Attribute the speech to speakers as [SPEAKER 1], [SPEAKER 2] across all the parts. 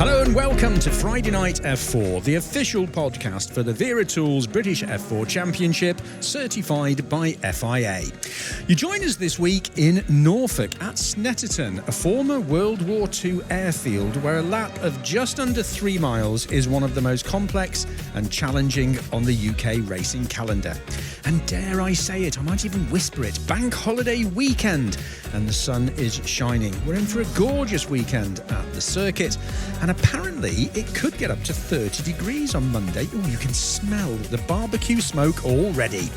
[SPEAKER 1] Hello and welcome to Friday Night F4, the official podcast for the Vera Tools British F4 Championship, certified by FIA. You join us this week in Norfolk at Snetterton, a former World War II airfield where a lap of just under 3 miles is one of the most complex and challenging on the UK racing calendar. And dare I say it, I might even whisper it, bank holiday weekend, and the sun is shining. We're in for a gorgeous weekend at the circuit, and apparently it could get up to 30 degrees on Monday. Oh, you can smell the barbecue smoke already.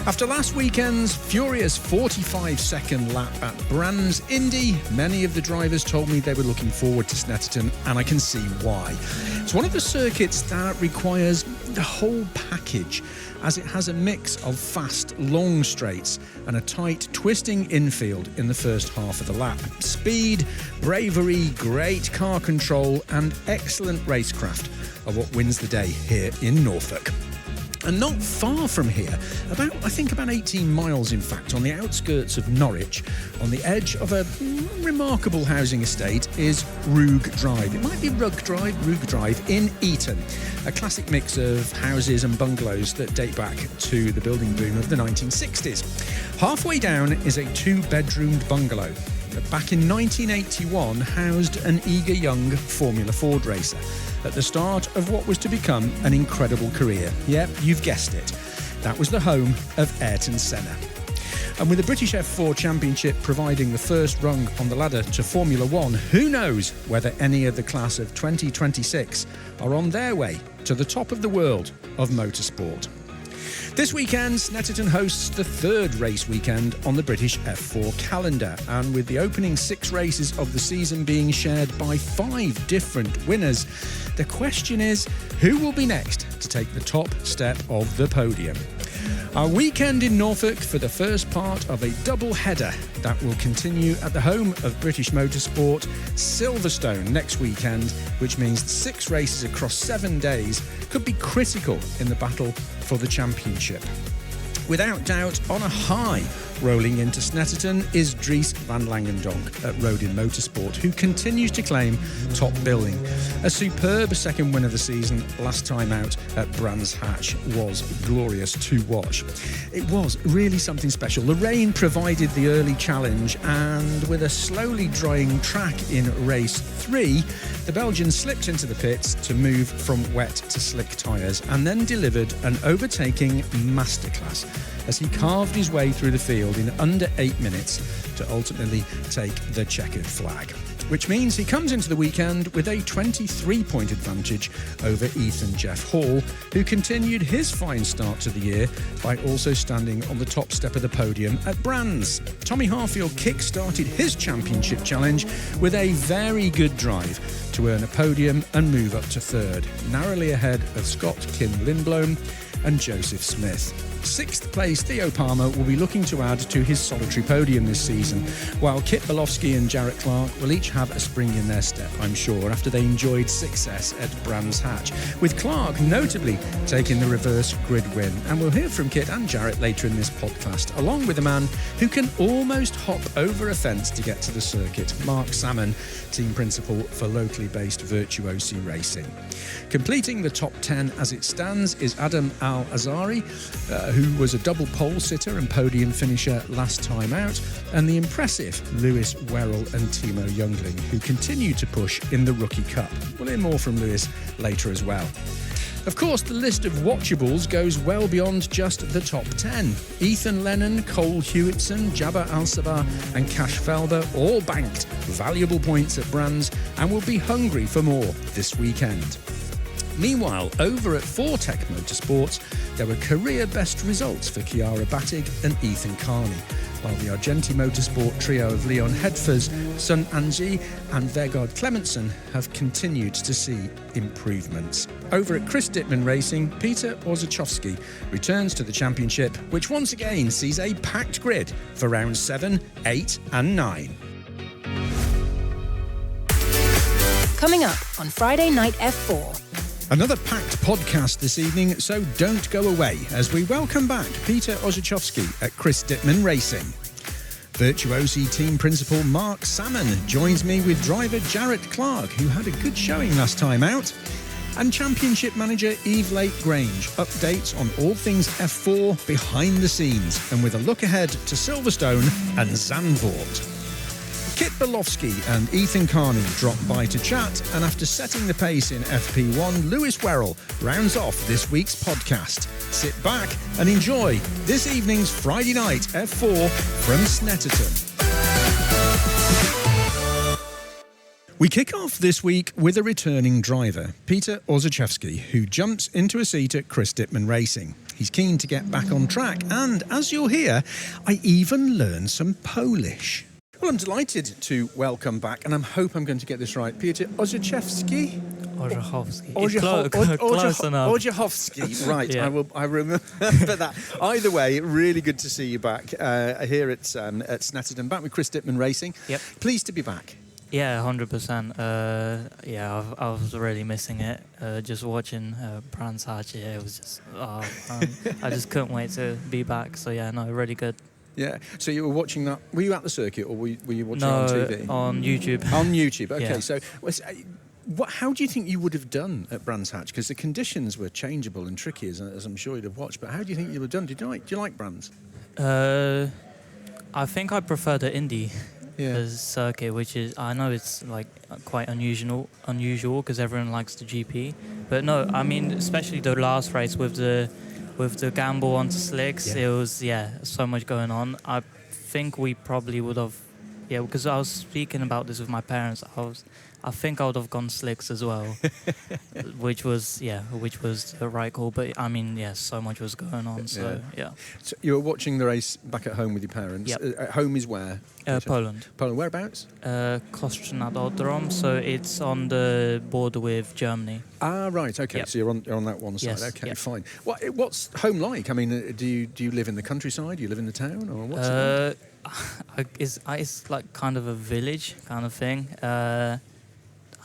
[SPEAKER 1] After last weekend's furious 45-second lap at Brands Indy, many of the drivers told me they were looking forward to Snetterton, and I can see why. It's one of the circuits that requires the whole package, as it has a mix of fast, long straights and a tight, twisting infield in the first half of the lap. Speed, bravery, great car control and excellent racecraft are what wins the day here in Norfolk. And not far from here, about 18 miles in fact, on the outskirts of Norwich, on the edge of a remarkable housing estate, is Rug Drive. It might be Rug Drive in Eton, a classic mix of houses and bungalows that date back to the building boom of the 1960s. Halfway down is a 2-bedroomed bungalow that back in 1981 housed an eager young Formula Ford racer at the start of what was to become an incredible career. Yep, you've guessed it. That was the home of Ayrton Senna. And with the British F4 Championship providing the first rung on the ladder to Formula One, who knows whether any of the class of 2026 are on their way to the top of the world of motorsport. This weekend, Snetterton hosts the third race weekend on the British F4 calendar, and with the opening 6 races of the season being shared by 5 different winners, the question is, who will be next to take the top step of the podium? Our weekend in Norfolk for the first part of a double header that will continue at the home of British motorsport, Silverstone, next weekend, which means 6 races across 7 days could be critical in the battle for the championship. Without doubt, on a high, rolling into Snetterton is Dries van Langendonk at Rodin Motorsport, who continues to claim top billing. A superb second win of the season last time out at Brands Hatch was glorious to watch. It was really something special. The rain provided the early challenge, and with a slowly drying track in race 3, the Belgian slipped into the pits to move from wet to slick tyres and then delivered an overtaking masterclass as he carved his way through the field in under 8 minutes to ultimately take the checkered flag. Which means he comes into the weekend with a 23-point advantage over Ethan Jeff Hall, who continued his fine start to the year by also standing on the top step of the podium at Brands. Tommy Harfield kick-started his championship challenge with a very good drive to earn a podium and move up to third, narrowly ahead of Scott Kim Lindblom and Joseph Smith. 6th place Theo Palmer will be looking to add to his solitary podium this season, while Kit Belofsky and Jarrett Clark will each have a spring in their step, I'm sure, after they enjoyed success at Brands Hatch, with Clark notably taking the reverse grid win. And we'll hear from Kit and Jarrett later in this podcast, along with a man who can almost hop over a fence to get to the circuit, Mark Salmon, team principal for locally based Virtuosi Racing. Completing the top 10 as it stands is Adam Al-Azari, who was a double pole sitter and podium finisher last time out, and the impressive Lewis Wherrell and Timo Youngling, who continue to push in the Rookie Cup. We'll hear more from Lewis later as well. Of course, the list of watchables goes well beyond just the top 10. Ethan Lennon, Cole Hewitson, Jabba Al-Sabah and Cash Felber all banked valuable points at Brands and will be hungry for more this weekend. Meanwhile, over at Fortec Motorsports, there were career best results for Chiara Battig and Ethan Carney, while the Argenti Motorsport trio of Leon Hedfers, Sun Anji and Vegard Clementson have continued to see improvements. Over at Chris Dittmann Racing, Piotr Orzechowski returns to the championship, which once again sees a packed grid for rounds 7, 8 and 9.
[SPEAKER 2] Coming up on Friday Night F4.
[SPEAKER 1] Another packed podcast this evening, so don't go away as we welcome back Piotr Orzechowski at Chris Dittmann Racing. Virtuosi team principal Mark Salmon joins me with driver Jarrett Clark, who had a good showing last time out. And Championship Manager Eve Lake-Grange updates on all things F4 behind the scenes, and with a look ahead to Silverstone and Zandvoort. Kit Belofsky and Ethan Carney drop by to chat, and after setting the pace in FP1, Lewis Wherrell rounds off this week's podcast. Sit back and enjoy this evening's Friday Night F4 from Snetterton. We kick off this week with a returning driver, Piotr Orzechowski, who jumps into a seat at Chris Dittmann Racing. He's keen to get back on track, and as you'll hear, I even learned some Polish. Well, I'm delighted to welcome back, and I hope I'm going to get this right, Piotr Orzechowski?
[SPEAKER 3] Orzechowski. Close enough.
[SPEAKER 1] Orzechowski, right.
[SPEAKER 3] Yeah.
[SPEAKER 1] I remember that. Either way, really good to see you back here at Snetterton, back with Chris Dittmann Racing.
[SPEAKER 3] Yep.
[SPEAKER 1] Pleased to be back.
[SPEAKER 3] Yeah, 100%. I was really missing it. Just watching Brands Hatch, it was just, I just couldn't wait to be back. So yeah, no, really good.
[SPEAKER 1] Yeah. So you were watching that. Were you at the circuit, or were you watching it on TV?
[SPEAKER 3] On YouTube.
[SPEAKER 1] On YouTube. Okay.
[SPEAKER 3] Yeah.
[SPEAKER 1] So, how do you think you would have done at Brands Hatch? Because the conditions were changeable and tricky, as I'm sure you'd have watched. But how do you think you would have done? Do you like Brands?
[SPEAKER 3] I think I prefer the Indy circuit, which is, I know it's like quite unusual because everyone likes the GP. But no, I mean, especially the last race with the gamble onto slicks, it was so much going on. I think we probably would have, because I was speaking about this with my parents. I think I would have gone slicks as well, which was the right call. But I mean, so much was going on. So
[SPEAKER 1] So you were watching the race back at home with your parents.
[SPEAKER 3] Yep.
[SPEAKER 1] At home is where?
[SPEAKER 3] Poland.
[SPEAKER 1] Poland. Whereabouts?
[SPEAKER 3] Fortec-Nalder, so it's on the border with Germany.
[SPEAKER 1] Ah, right. Okay.
[SPEAKER 3] Yep.
[SPEAKER 1] So you're on that one side.
[SPEAKER 3] Yes.
[SPEAKER 1] Okay,
[SPEAKER 3] Yep.
[SPEAKER 1] fine. What's home like? I mean, do you live in the countryside? Do you live in the town, or what's it like?
[SPEAKER 3] It's like kind of a village kind of thing.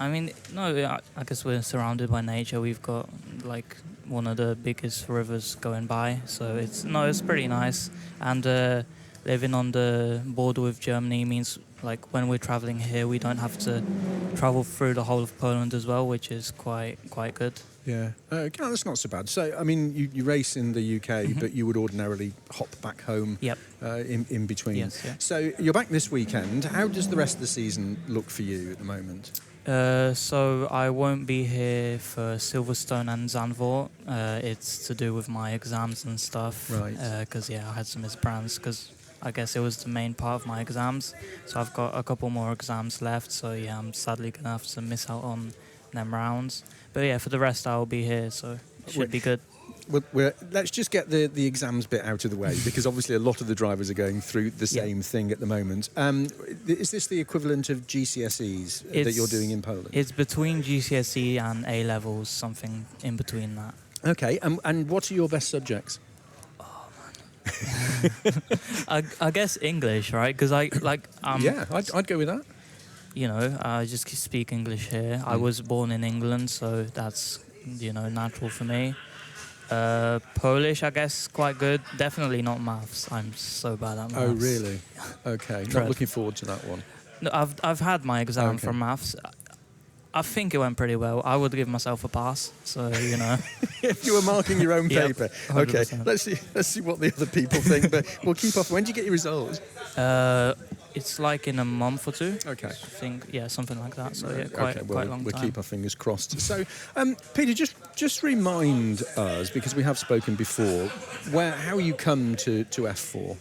[SPEAKER 3] I mean, no, I guess we're surrounded by nature. We've got like one of the biggest rivers going by, so it's pretty nice. And living on the border with Germany means like when we're traveling here, we don't have to travel through the whole of Poland as well, which is quite good.
[SPEAKER 1] Yeah, that's not so bad. So, I mean, you race in the UK, but you would ordinarily hop back home in between.
[SPEAKER 3] Yes, yeah.
[SPEAKER 1] So you're back this weekend. How does the rest of the season look for you at the moment?
[SPEAKER 3] So I won't be here for Silverstone and Zandvoort. It's to do with my exams and stuff.
[SPEAKER 1] Right.
[SPEAKER 3] Because, I had some brands because I guess it was the main part of my exams. So I've got a couple more exams left. So, I'm sadly going to have to miss out on them rounds. But, for the rest, I'll be here. So it should be good.
[SPEAKER 1] Let's just get the exams bit out of the way, because obviously a lot of the drivers are going through the same thing at the moment. Is this the equivalent of GCSEs that you're doing in Poland?
[SPEAKER 3] It's between GCSE and A-levels, something in between that.
[SPEAKER 1] Okay, and what are your best subjects?
[SPEAKER 3] Oh, man. I guess English, right? Because I'd go with that. I just speak English here. I was born in England, so that's, natural for me. Polish, I guess, quite good. Definitely not maths. I'm so bad at maths.
[SPEAKER 1] Oh, really? Okay. Not looking forward to that one.
[SPEAKER 3] No, I've had my exam from maths. I think it went pretty well. I would give myself a pass. So
[SPEAKER 1] If you were marking your own paper.
[SPEAKER 3] 100%.
[SPEAKER 1] Okay. Let's see what the other people think. But we'll keep off. When do you get your results?
[SPEAKER 3] It's like in a month or two.
[SPEAKER 1] Okay.
[SPEAKER 3] I think, something like that. So quite long
[SPEAKER 1] we'll
[SPEAKER 3] time.
[SPEAKER 1] keep our fingers crossed. So, Peter, just remind us, because we have spoken before, how you come to F4.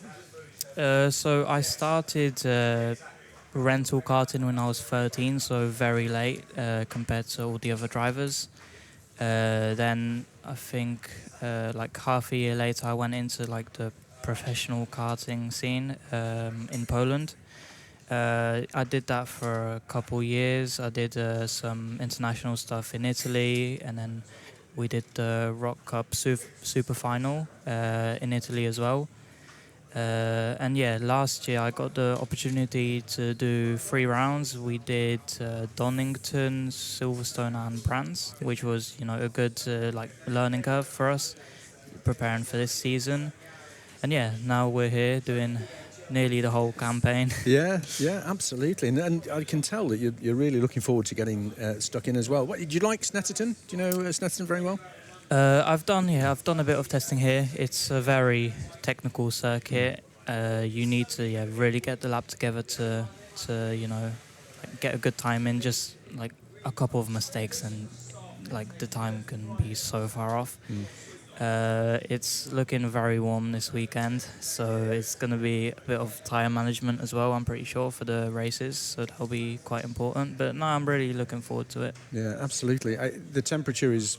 [SPEAKER 3] So I started rental karting when I was 13, so very late compared to all the other drivers. Then I think like half a year later, I went into like the professional karting scene in Poland. I did that for a couple years. I did some international stuff in Italy, and then we did the Rock Cup Super Final in Italy as well. Last year I got the opportunity to do 3 rounds. We did Donington, Silverstone and Brands, which was, a good learning curve for us, preparing for this season. And now we're here doing nearly the whole campaign.
[SPEAKER 1] Yeah, absolutely. And I can tell that you're really looking forward to getting stuck in as well. Do you like Snetterton? Do you know Snetterton very well?
[SPEAKER 3] I've done a bit of testing here. It's a very technical circuit. You need to really get the lap together to like, get a good time in. Just like a couple of mistakes and like the time can be so far off. It's looking very warm this weekend, so it's going to be a bit of tyre management as well, I'm pretty sure, for the races, so that'll be quite important. But no, I'm really looking forward to it. Yeah, absolutely. The temperature is,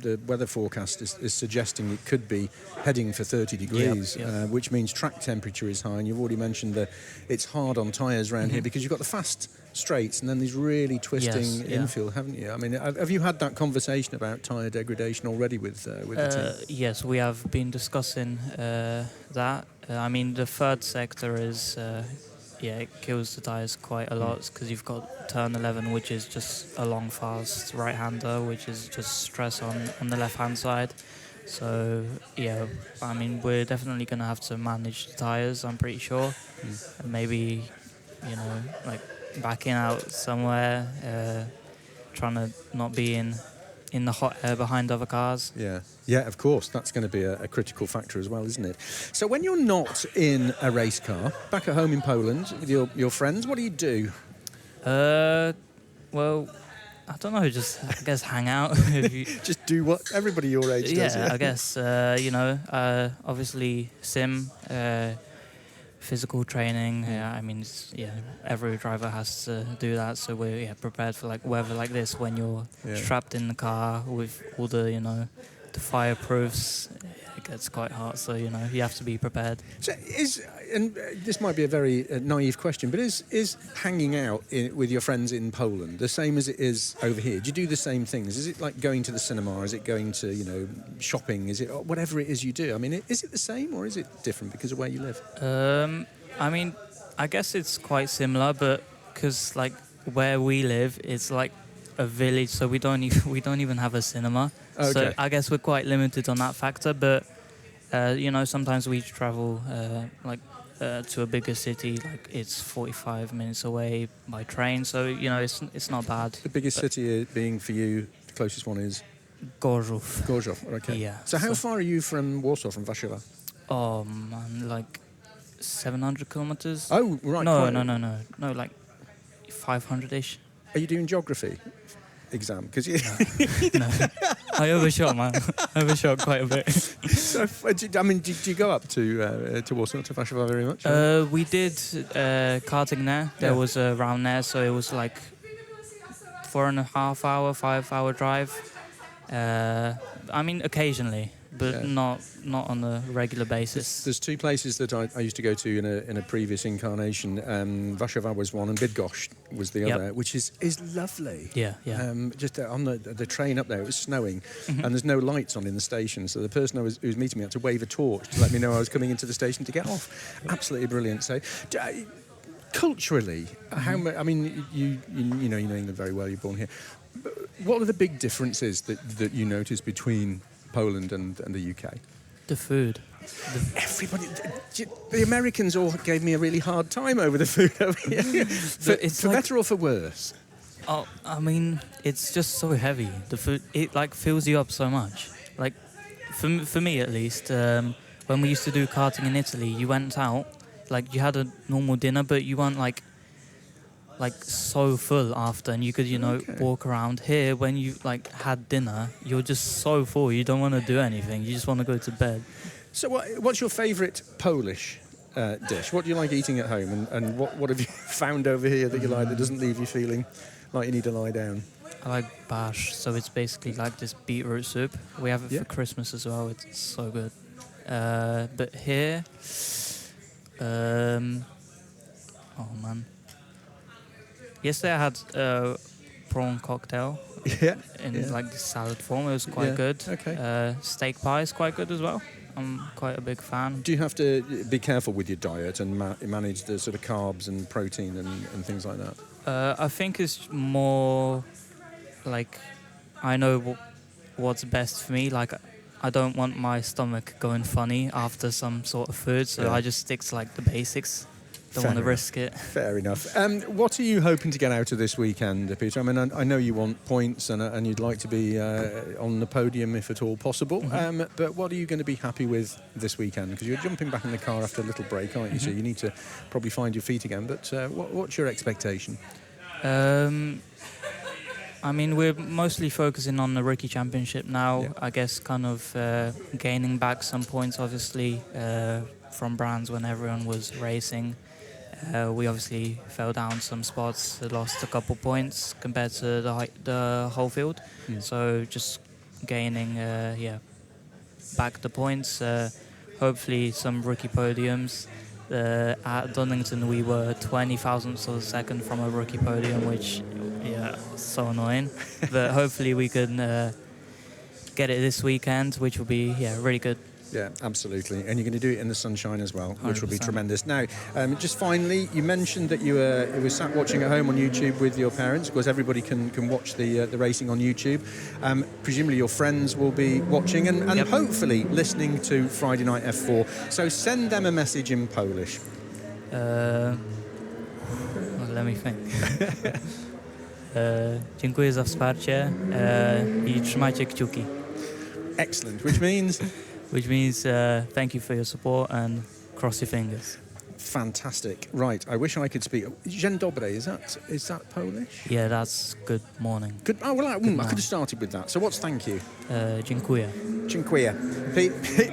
[SPEAKER 3] the weather forecast is suggesting it could be heading for 30 degrees, which means track temperature is high, and you've already mentioned that it's hard on tyres around here because you've got the fast straights and then these really twisting infield, haven't you? I mean, have you had that conversation about tyre degradation already with the team? Yes, we have been discussing that. I mean, the third sector is, it kills the tyres quite a lot because you've got turn 11, which is just a long, fast right-hander, which is just stress on the left-hand side. So, yeah, I mean, we're definitely going to have to manage the tyres, I'm pretty sure. And maybe, like backing out somewhere, trying to not be in the hot air behind other cars. Yeah, of course. That's going to be a critical factor as well, isn't it? So when you're not in a race car, back at home in Poland with your friends, what do you do? Well, I don't know, I guess hang out.
[SPEAKER 1] Just do what everybody your age does.
[SPEAKER 3] Yeah, I guess, obviously sim, physical training. I mean, every driver has to do that. So we're prepared for like weather like this when you're strapped in the car with all the the fireproofs. It gets quite hot, so you have to be prepared. So this might be a very naive question, but is hanging out with your friends in Poland the same as it is over here? Do you do the same things? Is it like going to the cinema? Is it going to shopping? Is it whatever it is you do? I mean, is it the same or is it different because of where you live? I mean, I guess it's quite similar, but because like where we live, it's like a village, so we don't even have a cinema. Okay. So I guess we're quite limited on that factor. But sometimes we travel to a bigger city, like it's 45 minutes away by train. So it's not bad. The biggest city being for you, the closest one is Gorzów. Gorzów, okay. Yeah. So how far are you from Warsaw, from Warszawa? Oh man, like 700 kilometers. Oh right. No, like 500-ish. Are you doing geography exam? Because no. I overshot, man. I overshot quite a bit. So, I mean, did you go up to Warsaw, to Warszawa very much? We did karting there. There was a round there, so it was like 4.5 hour, 5 hour drive. I mean, occasionally, but not on a regular basis. There's two places that I used to go to in a previous incarnation. Warszawa was one, and Bydgoszcz was the other, which is lovely. Yeah. Just on the train up there, it was snowing, and there's no lights on in the station. So the person who was meeting me had to wave a torch to let me know I was coming into the station to get off. Absolutely brilliant. So. Culturally, I mean, you know England very well. You're born here. But what are the big differences that you notice between Poland and the UK? The food. Everybody, the Americans all gave me a really hard time over the food over here. For better or for worse? Oh, I mean, it's just so heavy. The food, it like fills you up so much. Like, for me at least, when we used to do karting in Italy, you went out. Like, you had a normal dinner, but you weren't, like so full after, and you could, walk around. Here, when you, like, had dinner, you're just so full, you don't want to do anything. You just want to go to bed. So what's your favourite Polish dish? What do you like eating at home? And what have you found over here that you like that doesn't leave you feeling like you need to lie down? I like barsh, so it's basically like this beetroot soup. We have it for Christmas as well. It's so good. But here... oh man! Yesterday I had a prawn cocktail. In like the salad form. It was quite good. Okay. Steak pie is quite good as well. I'm quite a big fan. Do you have to be careful with your diet and manage the sort of carbs and protein and things like that? I think it's more like I know what's best for me. Like I don't want my stomach going funny after some sort of food, so I just stick to like the basics. Don't want to risk it.
[SPEAKER 1] Fair enough. What are you hoping to get out of this weekend, Peter? I mean, I know you want points and you'd like to be on the podium if at all possible. But what are you going to be happy with this weekend? Because you're jumping back in the car after a little break, aren't you? So you need to probably find your feet again. But what's your expectation?
[SPEAKER 3] I mean, we're mostly focusing on the Rookie Championship now.
[SPEAKER 1] Yeah.
[SPEAKER 3] I guess kind of gaining back some points, obviously, from brands when everyone was racing. We obviously fell down some spots, lost a couple points compared to the whole field. So just gaining, back the points. Hopefully some rookie podiums. At Donington we were 20 thousandths of a second from a rookie podium, which, so annoying. But hopefully we can get it this weekend, which will be, really good.
[SPEAKER 1] Yeah, absolutely. And you're going to do it in the sunshine as well, which
[SPEAKER 3] 100%.
[SPEAKER 1] will be tremendous. Now, just finally, you mentioned that you were sat watching at home on YouTube with your parents, because everybody can watch the racing on YouTube. Presumably your friends will be watching and hopefully listening to Friday Night F4. So send them a message in Polish.
[SPEAKER 3] Well, let me think. Dziękuję za wsparcie I trzymajcie kciuki.
[SPEAKER 1] Excellent, which means...
[SPEAKER 3] Which means thank you for your support and cross your fingers.
[SPEAKER 1] Fantastic. Right, I wish I could speak. Dzień dobry, is that Polish?
[SPEAKER 3] Yeah, that's good morning.
[SPEAKER 1] Good. Oh, well, I could have started with that. So what's thank you?
[SPEAKER 3] Dziękuję.
[SPEAKER 1] Dziękuję.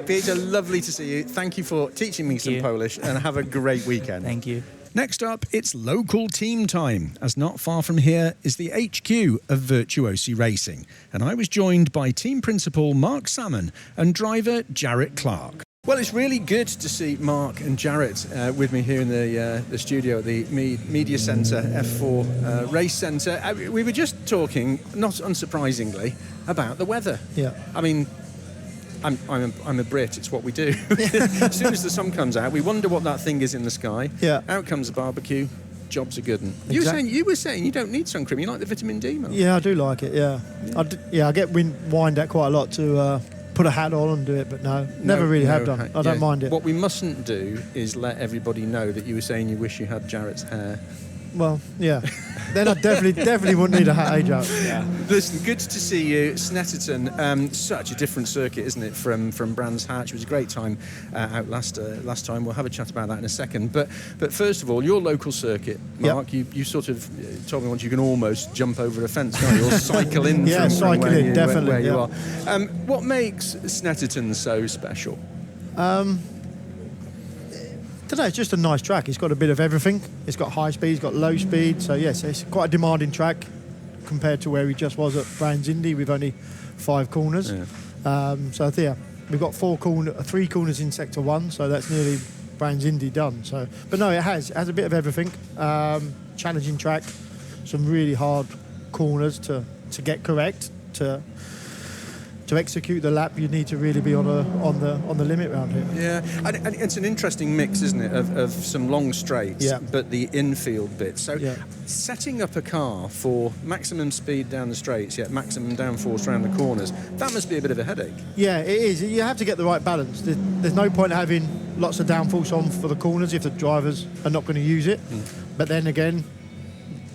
[SPEAKER 1] Peter, lovely to see you. Thank you for teaching me some Polish, and have a great weekend.
[SPEAKER 3] Thank you.
[SPEAKER 1] Next up, it's local team time, as not far from here is the HQ of Virtuosi Racing. And I was joined by team principal Mark Salmon and driver Jarrett Clark. Well, it's really good to see Mark and Jarrett with me here in the studio at the Media Centre F4 Race Centre. We were just talking, not unsurprisingly, about the weather.
[SPEAKER 4] Yeah.
[SPEAKER 1] I mean, I'm a Brit, it's what we do. As soon as the sun comes out, we wonder what that thing is in the sky.
[SPEAKER 4] Yeah.
[SPEAKER 1] Out comes the barbecue, job's a good one.
[SPEAKER 4] Exactly.
[SPEAKER 1] You were saying you don't need sun cream, you like the vitamin D, Mark?
[SPEAKER 4] Yeah, I do like it, yeah. I get whined at quite a lot to put a hat on and do it, but never really have done. I don't mind it.
[SPEAKER 1] What we mustn't do is let everybody know that you were saying you wish you had Jarrett's hair.
[SPEAKER 4] Well, yeah. Then I definitely wouldn't need a hat, Joe?
[SPEAKER 1] Yeah. Listen, good to see you. Snetterton, such a different circuit, isn't it, from Brands Hatch? It was a great time out last time. We'll have a chat about that in a second. But first of all, your local circuit, Mark, you sort of told me once you can almost jump over a fence, can't you? Or cycle in from where you are. What makes Snetterton so special?
[SPEAKER 4] Today it's just a nice track. It's got a bit of everything. It's got high speed, it's got low speed. So yes, it's quite a demanding track compared to where we just was at Brands Indy with only 5 corners. Yeah. We've got 3 corners in sector 1, so that's nearly Brands Indy done. So, but no, it has a bit of everything. Challenging track, some really hard corners to get correct. To execute the lap, you need to really be on the limit round here.
[SPEAKER 1] Yeah, and it's an interesting mix, isn't it, of some long straights, but the infield bit. So setting up a car for maximum speed down the straights, yet maximum downforce around the corners, that must be a bit of a headache.
[SPEAKER 4] Yeah, it is. You have to get the right balance. There's no point having lots of downforce on for the corners if the drivers are not going to use it. But then again,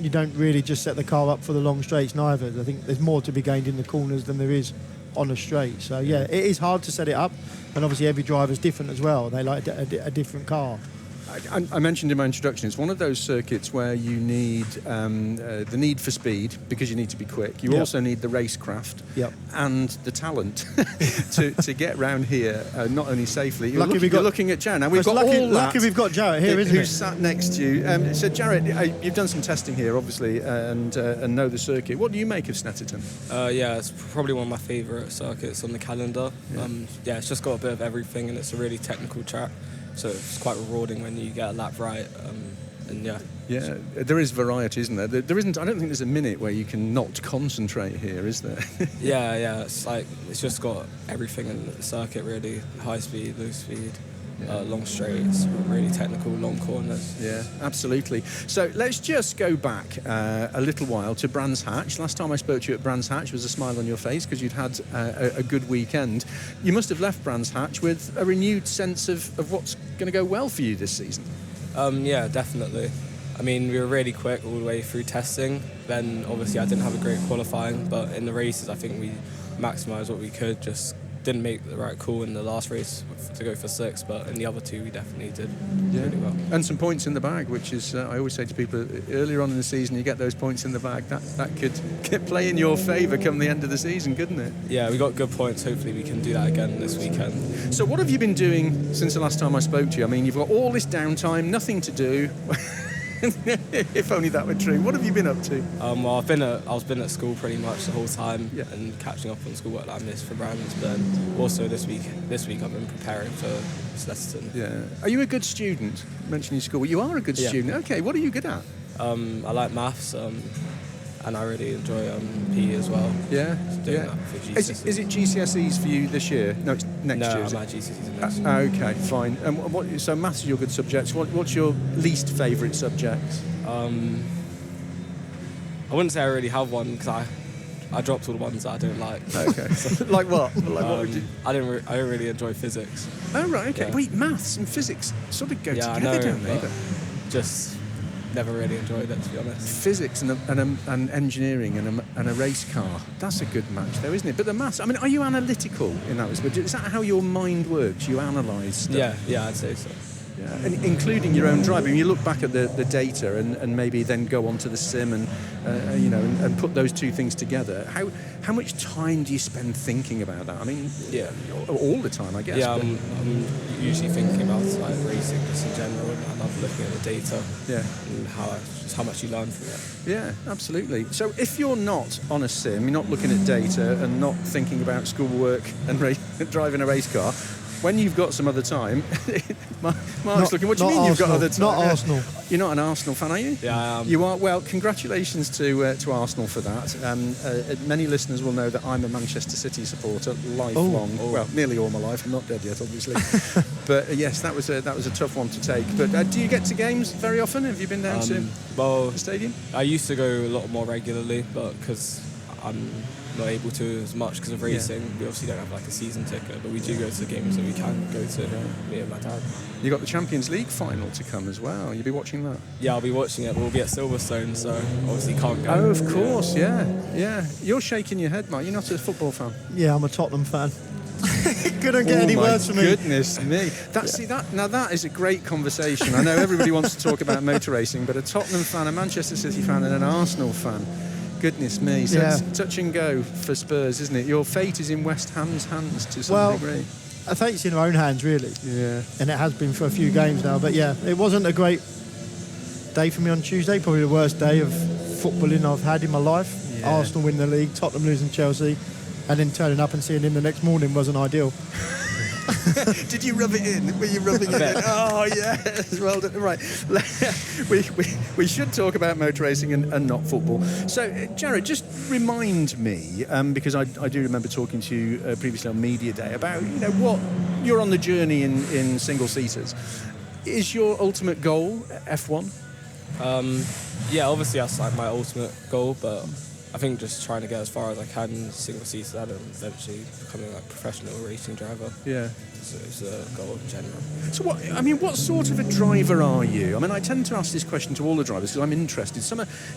[SPEAKER 4] you don't really just set the car up for the long straights neither. I think there's more to be gained in the corners than there is on a straight. So yeah, it is hard to set it up, and obviously every driver's different as well. They like a different car.
[SPEAKER 1] I mentioned in my introduction, it's one of those circuits where you need the need for speed because you need to be quick. You also need the racecraft and the talent to get round here not only safely. You're looking at Jarrett. Now we've got
[SPEAKER 4] lucky we've got Jarrett here, isn't it?
[SPEAKER 1] Who's sat next to you. So Jarrett, you've done some testing here, obviously, and know the circuit. What do you make of Snetterton?
[SPEAKER 5] It's probably one of my favourite circuits on the calendar. It's just got a bit of everything, and it's a really technical track. So it's quite rewarding when you get a lap right,
[SPEAKER 1] Yeah, there is variety, isn't there? There isn't. I don't think there's a minute where you can not concentrate here, is there?
[SPEAKER 5] yeah. It's just got everything in the circuit, really. High speed, low speed. long straights, really technical, long corners.
[SPEAKER 1] Yeah, absolutely. So let's just go back a little while to Brands Hatch. Last time I spoke to you at Brands Hatch was a smile on your face because you'd had a good weekend. You must have left Brands Hatch with a renewed sense of what's going to go well for you this season.
[SPEAKER 5] Yeah, definitely. I mean, we were really quick all the way through testing. Then obviously I didn't have a great qualifying, but in the races I think we maximised what we could. Just didn't make the right call in the last race to go for 6, but in the other 2 we definitely did really well.
[SPEAKER 1] And some points in the bag, which is, I always say to people, earlier on in the season you get those points in the bag, that could play in your favour come the end of the season, couldn't it?
[SPEAKER 5] Yeah, we got good points. Hopefully we can do that again this weekend.
[SPEAKER 1] So what have you been doing since the last time I spoke to you? I mean, you've got all this downtime, nothing to do. If only that were true. What have you been up to?
[SPEAKER 5] Well, I've been at school pretty much the whole time, and catching up on schoolwork that I missed for Brands. But also this week I've been preparing for Snetterton.
[SPEAKER 1] Yeah. Are you a good student? Mentioning school, you are a good student. Okay. What are you good at?
[SPEAKER 5] I like maths, and I really enjoy PE as well.
[SPEAKER 1] Yeah.
[SPEAKER 5] Doing that for GCSEs.
[SPEAKER 1] Is it GCSEs for you this year? No, it's next year.
[SPEAKER 5] No,
[SPEAKER 1] is
[SPEAKER 5] I'm
[SPEAKER 1] it?
[SPEAKER 5] at GCSEs next year.
[SPEAKER 1] Okay, fine. And so maths is your good subject. What's your least favourite subject?
[SPEAKER 5] I wouldn't say I really have one because I dropped all the ones that I don't like.
[SPEAKER 1] Okay. Like what? What would you...
[SPEAKER 5] I don't really enjoy physics.
[SPEAKER 1] Oh right. Okay.
[SPEAKER 5] Yeah.
[SPEAKER 1] Wait, maths and physics sort of go together,
[SPEAKER 5] I know,
[SPEAKER 1] don't they?
[SPEAKER 5] but just never really enjoyed it, to be honest.
[SPEAKER 1] Physics and engineering and a race car. That's a good match, though, isn't it? But the maths. I mean, are you analytical in that respect? Is that how your mind works? You analyse stuff?
[SPEAKER 5] Yeah, I'd say so.
[SPEAKER 1] Yeah, and including your own driving. You look back at the data and maybe then go onto the sim and put those two things together. How much time do you spend thinking about that? I mean, all the time, I guess.
[SPEAKER 5] Yeah, I'm usually thinking about like racing just in general. I love looking at the data.
[SPEAKER 1] Yeah.
[SPEAKER 5] And how much you learn from it.
[SPEAKER 1] Yeah, absolutely. So if you're not on a sim, you're not looking at data and not thinking about schoolwork and driving a race car. When you've got some other time, Mark's looking. What do you mean you've got other time?
[SPEAKER 4] Not Arsenal.
[SPEAKER 1] You're not an Arsenal fan, are you?
[SPEAKER 5] Yeah, I am.
[SPEAKER 1] You are. Well, congratulations to Arsenal for that. Many listeners will know that I'm a Manchester City supporter, lifelong. Well, nearly all my life. I'm not dead yet, obviously. But yes, that was a tough one to take. But do you get to games very often? Have you been down to the stadium?
[SPEAKER 5] I used to go a lot more regularly, but because I'm not able to as much because of racing. We obviously don't have like a season ticket, but we do go to the games that we can go to, me and my dad.
[SPEAKER 1] You got the Champions League final to come as well. You'll be watching that?
[SPEAKER 5] Yeah, I'll be watching it. We'll be at Silverstone, so obviously can't go.
[SPEAKER 1] Oh, of course, yeah. You're shaking your head, Mark. You're not a football fan.
[SPEAKER 4] Yeah, I'm a Tottenham fan. Couldn't get any words from me.
[SPEAKER 1] Goodness me. That is a great conversation. I know everybody wants to talk about motor racing, but a Tottenham fan, a Manchester City fan, and an Arsenal fan. Goodness me. So it's touch and go for Spurs, isn't it? Your fate is in West Ham's hands to some degree.
[SPEAKER 4] I think it's in our own hands, really.
[SPEAKER 1] Yeah.
[SPEAKER 4] And it has been for a few games now. But yeah, it wasn't a great day for me on Tuesday. Probably the worst day of footballing I've had in my life. Yeah. Arsenal win the league, Tottenham losing Chelsea, and then turning up and seeing him the next morning wasn't ideal.
[SPEAKER 1] Did you rub it in? Were you rubbing it in? Oh, yes. Well done. Right. We should talk about motor racing and not football. So, Jarrett, just remind me, because I do remember talking to you previously on Media Day about, what you're on the journey in single-seaters. Is your ultimate goal F1?
[SPEAKER 5] Yeah, obviously that's like my ultimate goal, but I think just trying to get as far as I can single seater and eventually becoming like a professional racing driver. Yeah. So it's a goal in general.
[SPEAKER 1] So what sort of a driver are you? I mean, I tend to ask this question to all the drivers because I'm interested.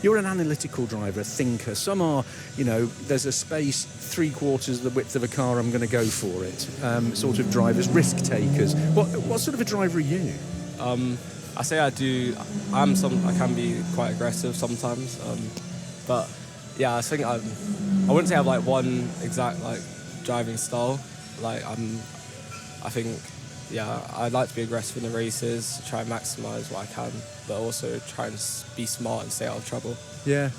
[SPEAKER 1] You're an analytical driver, a thinker. Some are, there's a space 3/4 the width of a car, I'm going to go for it. Sort of drivers, risk takers. What sort of a driver are you?
[SPEAKER 5] I say I do. I can be quite aggressive sometimes, but yeah, I think I wouldn't say I have like one exact like driving style. Like I think I'd like to be aggressive in the races, try and maximise what I can, but also try and be smart and stay out of trouble. Yeah.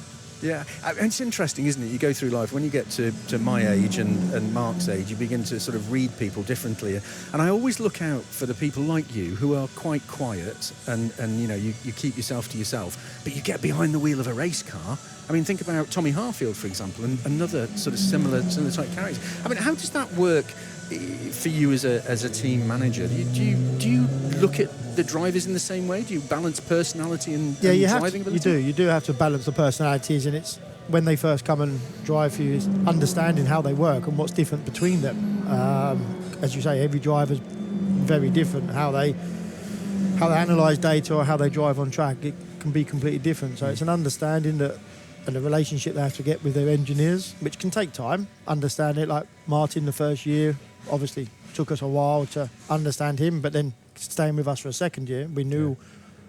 [SPEAKER 1] Yeah, it's interesting, isn't it? You go through life, when you get to my age and Mark's age, you begin to sort of read people differently. And I always look out for the people like you who are quite quiet and you keep yourself to yourself, but you get behind the wheel of a race car. I mean, think about Tommy Harfield, for example, and another sort of similar type character. I mean, how does that work for you as a team manager, do you look at the drivers in the same way? Do you balance personality and driving ability?
[SPEAKER 4] You do have to balance the personalities, and it's when they first come and drive for you, is understanding how they work and what's different between them. As you say, every driver's very different. How they analyse data or how they drive on track, it can be completely different. So it's an understanding that, and a relationship they have to get with their engineers, which can take time. Understand it, like Martin the first year, obviously took us a while to understand him, but then staying with us for a second year, we knew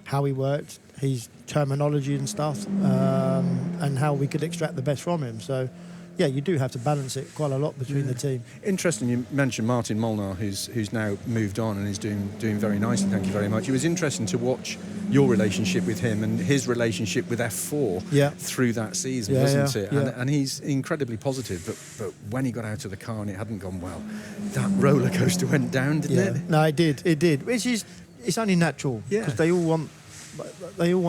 [SPEAKER 4] how he worked, his terminology and stuff, and how we could extract the best from him. So, yeah, you do have to balance it quite a lot between the team.
[SPEAKER 1] Interesting, you mentioned Martin Molnar, who's now moved on and is doing very nicely, thank you very much. It was interesting to watch your relationship with him and his relationship with F4 through that season, wasn't it? And he's incredibly positive, but when he got out of the car and it hadn't gone well, that roller coaster went down, didn't it?
[SPEAKER 4] No, it did. Which is, it's only natural, because they all want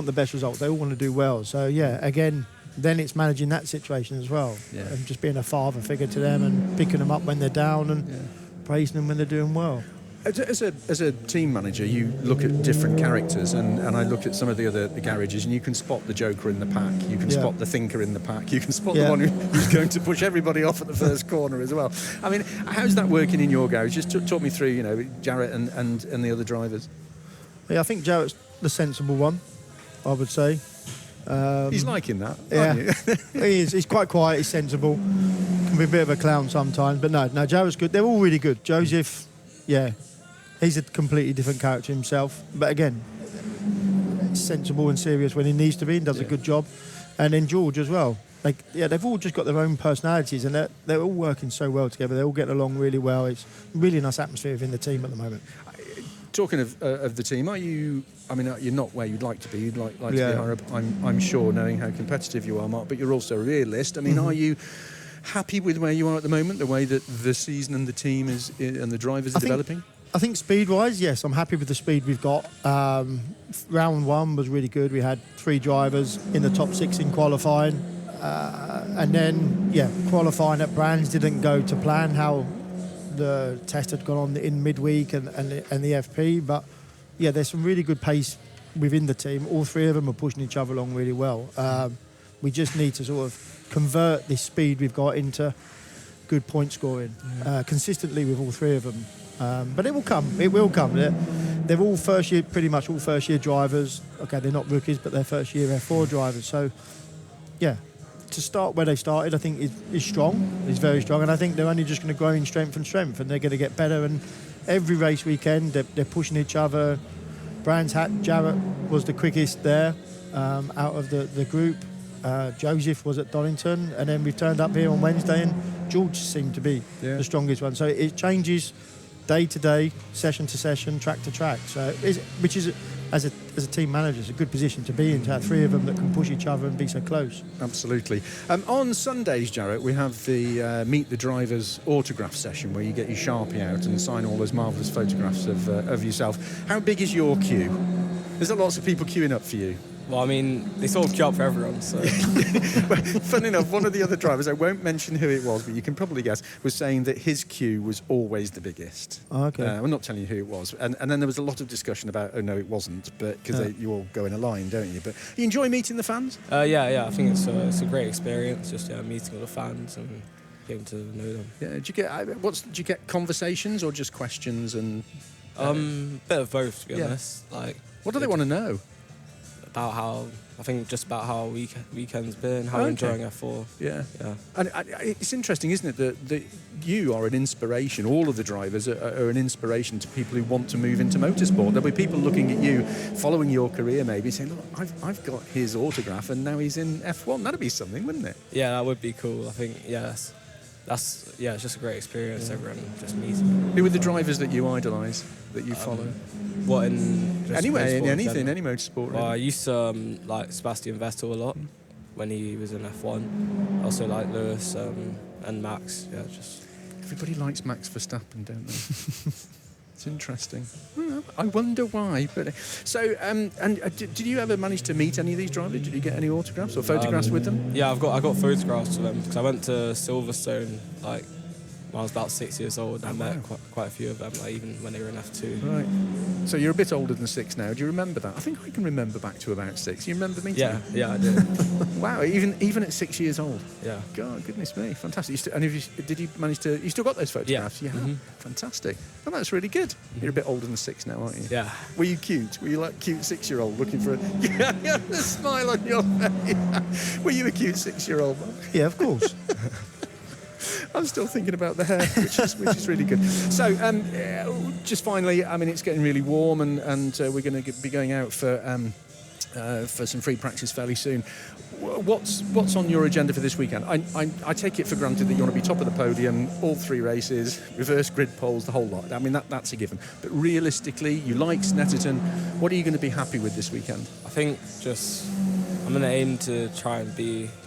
[SPEAKER 4] the best result. They all want to do well. So, again, then it's managing that situation as well, and just being a father figure to them and picking them up when they're down and praising them when they're doing well.
[SPEAKER 1] As a team manager, you look at different characters, and I look at some of the other garages, and you can spot the joker in the pack, you can spot the thinker in the pack, you can spot the one who's going to push everybody off at the first corner as well. I mean, how's that working in your garage? Just talk me through, Jarrett and the other drivers.
[SPEAKER 4] Yeah, I think Jarrett's the sensible one, I would say.
[SPEAKER 1] He's liking that, aren't
[SPEAKER 4] you? He is. He's quite quiet. He's sensible. Can be a bit of a clown sometimes, but no, Jarrett's good. They're all really good. Joseph, he's a completely different character himself. But again, sensible and serious when he needs to be, and does a good job. And then George as well. They've all just got their own personalities, and they're all working so well together. They all get along really well. It's a really nice atmosphere within the team at the moment.
[SPEAKER 1] Talking of the team, are you? I mean, you're not where you'd like to be. You'd like to be higher up. I'm sure, knowing how competitive you are, Mark. But you're also a realist. I mean, are you happy with where you are at the moment? The way that the season and the team is and the drivers are developing.
[SPEAKER 4] I think speed-wise, yes, I'm happy with the speed we've got. Round one was really good. We had 3 drivers in the top 6 in qualifying, and then qualifying at Brands didn't go to plan. How the test had gone on in midweek and the FP, but there's some really good pace within the team. All 3 of them are pushing each other along really well. We just need to sort of convert this speed we've got into good point scoring consistently with all 3 of them. But it will come. They're all pretty much all first year drivers. Okay, they're not rookies, but they're first year F4 drivers. So to start where they started, I think is strong. Is very strong, and I think they're only just going to grow in strength, and they're going to get better. And every race weekend, they're pushing each other. Brands Jarrett was the quickest there out of the group. Joseph was at Donington, and then we turned up here on Wednesday, and George seemed to be the strongest one. So it changes day to day, session to session, track to track. So which is as a team manager, it's a good position to be in, to have 3 of them that can push each other and be so close.
[SPEAKER 1] Absolutely. On Sundays, Jarrett, we have the Meet the Drivers autograph session where you get your Sharpie out and sign all those marvellous photographs of yourself. How big is your queue? There's lots of people queuing up for you.
[SPEAKER 5] Well, I mean, they sort of queue up for everyone, so...
[SPEAKER 1] Funny enough, one of the other drivers, I won't mention who it was, but you can probably guess, was saying that his queue was always the biggest.
[SPEAKER 4] Oh, okay.
[SPEAKER 1] I'm not telling you who it was. And then there was a lot of discussion about, oh, no, it wasn't, but because you all go in a line, don't you? But you enjoy meeting the fans?
[SPEAKER 5] Yeah, I think it's a great experience, just meeting all the fans and getting to know them.
[SPEAKER 1] Yeah, do you get conversations or just questions and...
[SPEAKER 5] Bit of both, to be honest.
[SPEAKER 1] What do they want to know?
[SPEAKER 5] About how weekend's been, how we're enjoying F4.
[SPEAKER 1] Yeah. And it's interesting, isn't it, that you are an inspiration. All of the drivers are an inspiration to people who want to move into motorsport. There'll be people looking at you, following your career, maybe saying, "Look, I've got his autograph, and now he's in F1." That'd be something, wouldn't it?
[SPEAKER 5] Yeah, that would be cool. I think, it's just a great experience. Everyone just meeting.
[SPEAKER 1] Who are the drivers that you idolise, that you follow?
[SPEAKER 5] What in
[SPEAKER 1] anyway, in anything, any motorsport.
[SPEAKER 5] Well, I used to like Sebastian Vettel a lot when he was in F1. I also like Lewis and Max. Yeah, just
[SPEAKER 1] everybody likes Max Verstappen, don't they? It's interesting. I wonder why. But so, did you ever manage to meet any of these drivers? Did you get any autographs or photographs with them?
[SPEAKER 5] Yeah, I got photographs of them because I went to Silverstone when I was about 6 years old. I met quite a few of them, like even when they were in F2.
[SPEAKER 1] Right. So you're a bit older than 6 now. Do you remember that? I think I can remember back to about 6. You remember me too?
[SPEAKER 5] Yeah, I do.
[SPEAKER 1] Wow, even at 6 years old.
[SPEAKER 5] Yeah.
[SPEAKER 1] God, goodness me, fantastic. Did you manage to? You still got those photographs?
[SPEAKER 5] Yeah.
[SPEAKER 1] Fantastic. Well, that's really good. You're a bit older than 6 now, aren't you?
[SPEAKER 5] Yeah.
[SPEAKER 1] Were you cute? Were you like cute 6-year-old looking for a? Yeah, the smile on your face. Were you a cute 6-year-old?
[SPEAKER 4] Yeah, of course.
[SPEAKER 1] I'm still thinking about the hair, which is really good. So, just finally, I mean, it's getting really warm, and we're going to be going out for some free practice fairly soon. What's on your agenda for this weekend? I take it for granted that you want to be top of the podium, all 3 races, reverse grid poles, the whole lot. I mean, that's a given. But realistically, you like Snetterton. What are you going to be happy with this weekend?
[SPEAKER 5] I think I'm going to aim to try and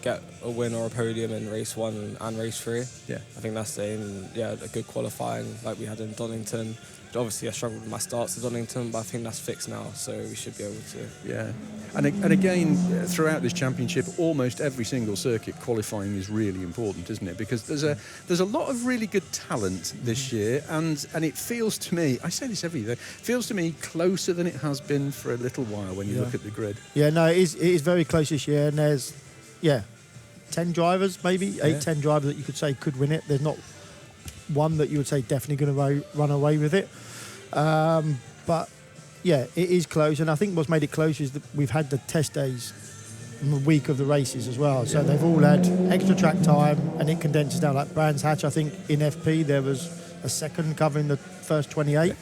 [SPEAKER 5] get a win or a podium in race 1 and race 3.
[SPEAKER 1] Yeah.
[SPEAKER 5] I think that's the aim. And, yeah, a good qualifying like we had in Donington. Obviously, I struggled with my starts at Donington, but I think that's fixed now, so we should be able to.
[SPEAKER 1] Yeah. And again, throughout this championship, almost every single circuit qualifying is really important, isn't it? Because there's a lot of really good talent this year, and it feels to me, I say this every year, feels to me closer than it has been for a little while when you look at the grid.
[SPEAKER 4] Yeah, no, it is very close this year, and there's 10 drivers, maybe 10 drivers that you could say could win it. There's not one that you would say definitely going to run away with it. But yeah, it is close, and I think what's made it close is that we've had the test days in the week of the races as well, so they've all had extra track time, and it condenses down. Like Brands Hatch, I think in FP there was a second covering the first 28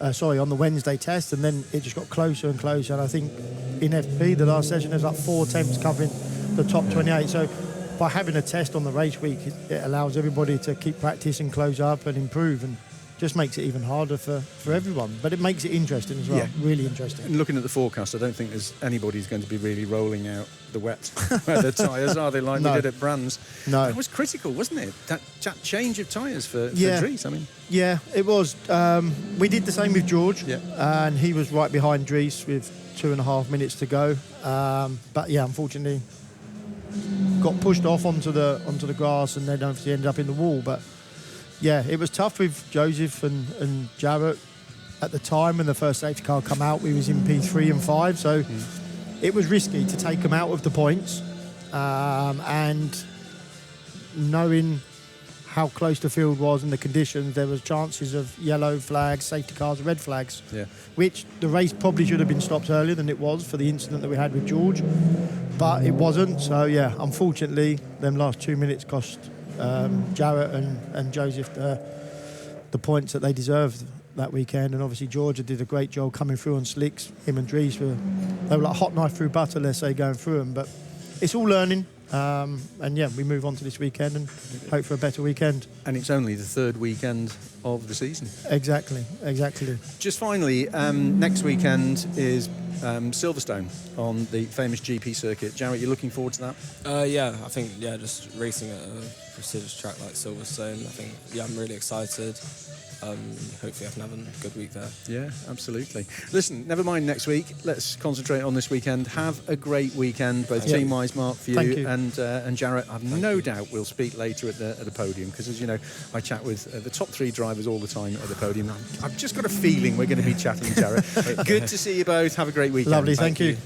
[SPEAKER 4] on the Wednesday test, and then it just got closer and closer, and I think in FP the last session there's like 4 attempts covering the top 28, so by having a test on the race week, it allows everybody to keep practice and close up and improve, and just makes it even harder for everyone. But it makes it interesting as well, really interesting.
[SPEAKER 1] And looking at the forecast, I don't think there's anybody's going to be really rolling out the wet weather tyres, are they, like we did at Brands?
[SPEAKER 4] No.
[SPEAKER 1] It was critical, wasn't it? That change of tyres for Dries, I mean.
[SPEAKER 4] Yeah, it was. We did the same with George, and he was right behind Dries with 2.5 minutes to go. But yeah, unfortunately, got pushed off onto the grass, and then obviously ended up in the wall. But yeah, it was tough with Joseph and Jarrett at the time when the first safety car come out. We was in P3 and 5, so it was risky to take them out of the points, and knowing how close the field was and the conditions, there was chances of yellow flags, safety cars, red flags, which the race probably should have been stopped earlier than it was for the incident that we had with George, but it wasn't. So yeah, unfortunately, them last 2 minutes cost Jarrett and Joseph the points that they deserved that weekend. And obviously Georgia did a great job coming through on slicks. Him and Dries were like hot knife through butter, let's say, going through them. But it's all learning. And yeah, we move on to this weekend and hope for a better weekend. And
[SPEAKER 1] it's only the 3rd weekend of the season.
[SPEAKER 4] Exactly.
[SPEAKER 1] Just finally, next weekend is Silverstone on the famous GP circuit. Jarrett, you looking forward to that?
[SPEAKER 5] Yeah, I think just racing at a prestigious track like Silverstone. I think I'm really excited. Hopefully I can have a good week there.
[SPEAKER 1] Yeah, absolutely. Listen, never mind next week. Let's concentrate on this weekend. Have a great weekend, both team-wise, Mark, for you. And Jarrett. I've no doubt we'll speak later at the podium, because, as you know, I chat with the top 3 drivers all the time at the podium. I've just got a feeling we're going to be chatting, Jarrett. Good to see you both. Have a great weekend.
[SPEAKER 4] Lovely, thank you.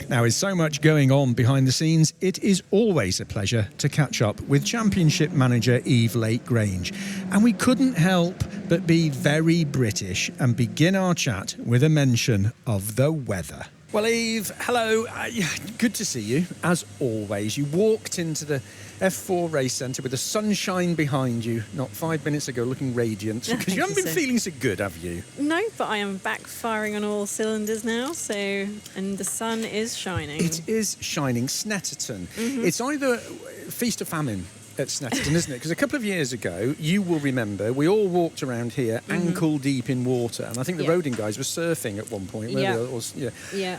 [SPEAKER 1] Now, with so much going on behind the scenes, it is always a pleasure to catch up with Championship Manager Eve Lake-Grange. And we couldn't help but be very British and begin our chat with a mention of the weather. Well, Eve, hello. Good to see you, as always. You walked into the F4 race centre with the sunshine behind you not 5 minutes ago, looking radiant, because you haven't been feeling so good, have you?
[SPEAKER 6] No, but I am back firing on all cylinders now, and the sun is shining.
[SPEAKER 1] It is shining. Snetterton. Mm-hmm. It's either feast or famine at Snetterton, isn't it? Because a couple of years ago, you will remember, we all walked around here ankle deep in water, and I think the roading guys were surfing at one point.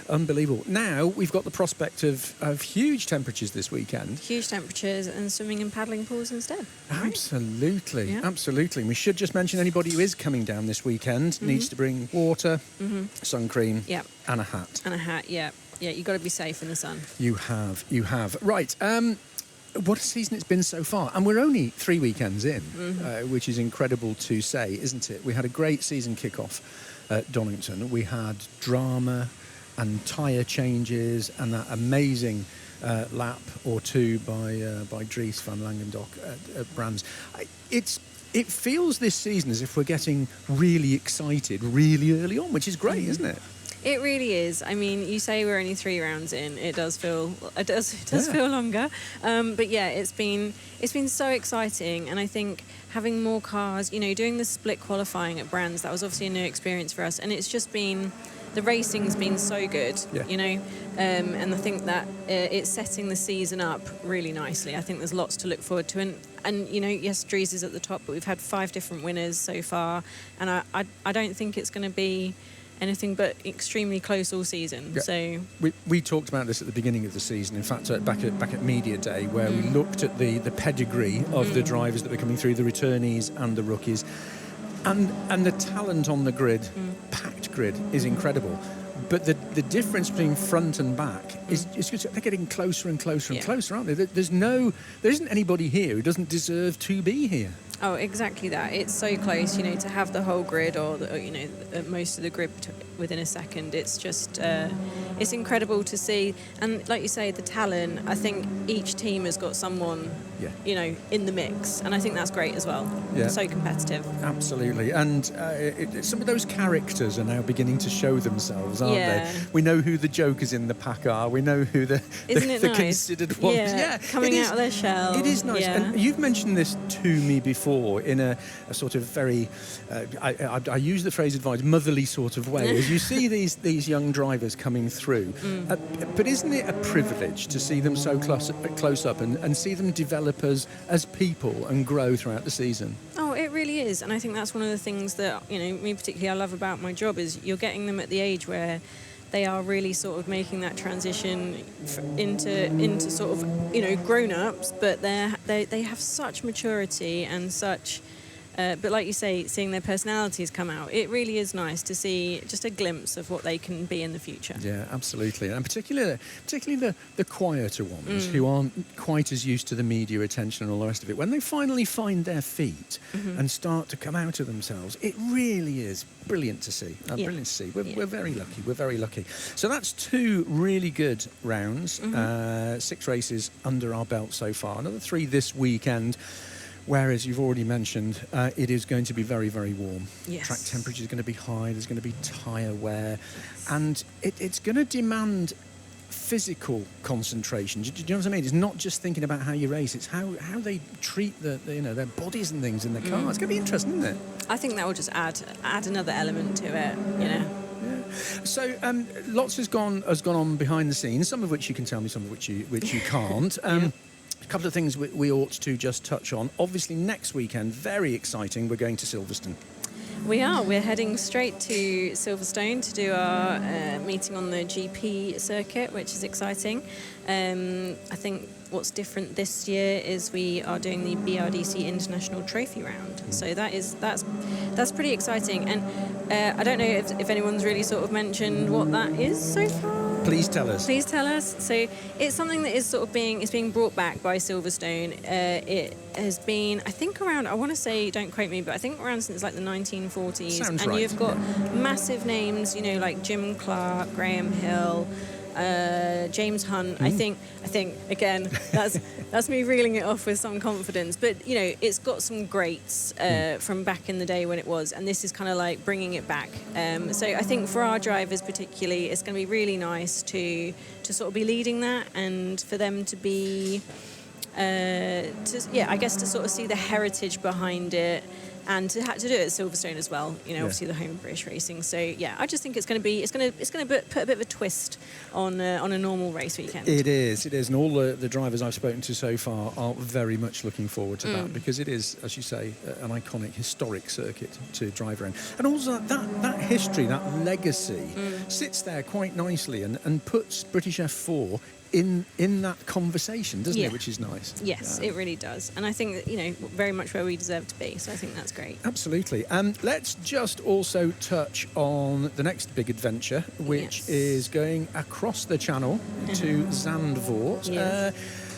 [SPEAKER 1] Unbelievable. Now we've got the prospect of huge temperatures this weekend.
[SPEAKER 6] Huge temperatures, and swimming and paddling pools instead.
[SPEAKER 1] Absolutely, absolutely. We should just mention anybody who is coming down this weekend needs to bring water, sun cream, and a hat.
[SPEAKER 6] Yeah, you've got to be safe in the sun.
[SPEAKER 1] You have. Right. what a season it's been so far. And we're only 3 weekends in, which is incredible to say, isn't it? We had a great season kick-off at Donington. We had drama and tyre changes and that amazing lap or two by Dries van Langendonk at Brands. It feels this season as if we're getting really excited really early on, which is great, isn't it?
[SPEAKER 6] It really is. I mean, you say we're only 3 rounds in. It does feel feel longer. But yeah, it's been so exciting, and I think having more cars, doing the split qualifying at Brands, that was obviously a new experience for us, and it's just been. The racing's been so good, and I think that it's setting the season up really nicely. I think there's lots to look forward to, and yes, Dries is at the top, but we've had 5 different winners so far, and I don't think it's going to be anything but extremely close all season.
[SPEAKER 1] Yeah.
[SPEAKER 6] So
[SPEAKER 1] we talked about this at the beginning of the season. In fact, back at Media Day, where we looked at the pedigree of the drivers that were coming through, the returnees and the rookies. And the talent on the grid, packed grid, is incredible. But the difference between front and back is they're getting closer and closer and closer, aren't they? There isn't anybody here who doesn't deserve to be here.
[SPEAKER 6] Oh, exactly that. It's so close, to have the whole grid or most of the grid within a second. It's just, it's incredible to see. And like you say, the talent, I think each team has got someone, in the mix. And I think that's great as well.
[SPEAKER 1] Yeah.
[SPEAKER 6] So competitive.
[SPEAKER 1] Absolutely. And some of those characters are now beginning to show themselves, aren't they? We know who the jokers in the pack are. We know who the
[SPEAKER 6] nice?
[SPEAKER 1] considered ones.
[SPEAKER 6] Yeah, coming out of their shell.
[SPEAKER 1] It is nice. Yeah. And you've mentioned this to me before in a sort of very, I use the phrase advice, motherly sort of way, as you see these young drivers coming through. But isn't it a privilege to see them so close up and see them develop as people and grow throughout the season?
[SPEAKER 6] Oh, it really is. And I think that's one of the things that, me particularly I love about my job is you're getting them at the age where they are really sort of making that transition into sort of, grown-ups, but they have such maturity and such... but like you say, seeing their personalities come out, it really is nice to see just a glimpse of what they can be in the future.
[SPEAKER 1] Yeah, absolutely. And particularly the quieter ones who aren't quite as used to the media attention and all the rest of it. When they finally find their feet and start to come out of themselves, it really is brilliant to see. Brilliant to see. We're very lucky. We're very lucky. So that's 2 really good rounds, 6 races under our belt so far. Another 3 this weekend. Whereas you've already mentioned, it is going to be very, very warm.
[SPEAKER 6] Yes.
[SPEAKER 1] Track temperature is going to be high. There's going to be tyre wear. And it's going to demand physical concentration. Do you know what I mean? It's not just thinking about how you race. It's how they treat their bodies and things in the car. It's going to be interesting, isn't it?
[SPEAKER 6] I think that will just add another element to it, Yeah.
[SPEAKER 1] So lots has gone on behind the scenes, some of which you can tell me, some of which you can't. A couple of things we ought to just touch on. Obviously, next weekend, very exciting, we're going to Silverstone.
[SPEAKER 6] We are. We're heading straight to Silverstone to do our meeting on the GP circuit, which is exciting. I think what's different this year is we are doing the BRDC International Trophy Round. So that's pretty exciting. And I don't know if anyone's really sort of mentioned what that is so far.
[SPEAKER 1] Please tell us.
[SPEAKER 6] Please tell us. So it's something that is sort of being brought back by Silverstone. It has been, I think, around, I want to say, don't quote me, but I think around since like the 1940s.
[SPEAKER 1] Sounds
[SPEAKER 6] and
[SPEAKER 1] right.
[SPEAKER 6] You've got massive names, like Jim Clark, Graham Hill, James Hunt. I think again, that's me reeling it off with some confidence. But it's got some greats from back in the day when it was, and this is kind of like bringing it back. So I think for our drivers particularly, it's going to be really nice to sort of be leading that, and for them to be, I guess to sort of see the heritage behind it. And to do it at Silverstone as well, obviously the home of British racing. So yeah, I just think it's going to put a bit of a twist on a normal race weekend. It is,
[SPEAKER 1] and all the drivers I've spoken to so far are very much looking forward to that, because it is, as you say, an iconic, historic circuit to drive around, and also that history, that legacy, sits there quite nicely and puts British F4 in that conversation, doesn't it? Which is nice.
[SPEAKER 6] Yes, it really does. And I think that, very much where we deserve to be. So I think that's great.
[SPEAKER 1] Absolutely. Let's just also touch on the next big adventure, which is going across the channel to Zandvoort.
[SPEAKER 6] Yes.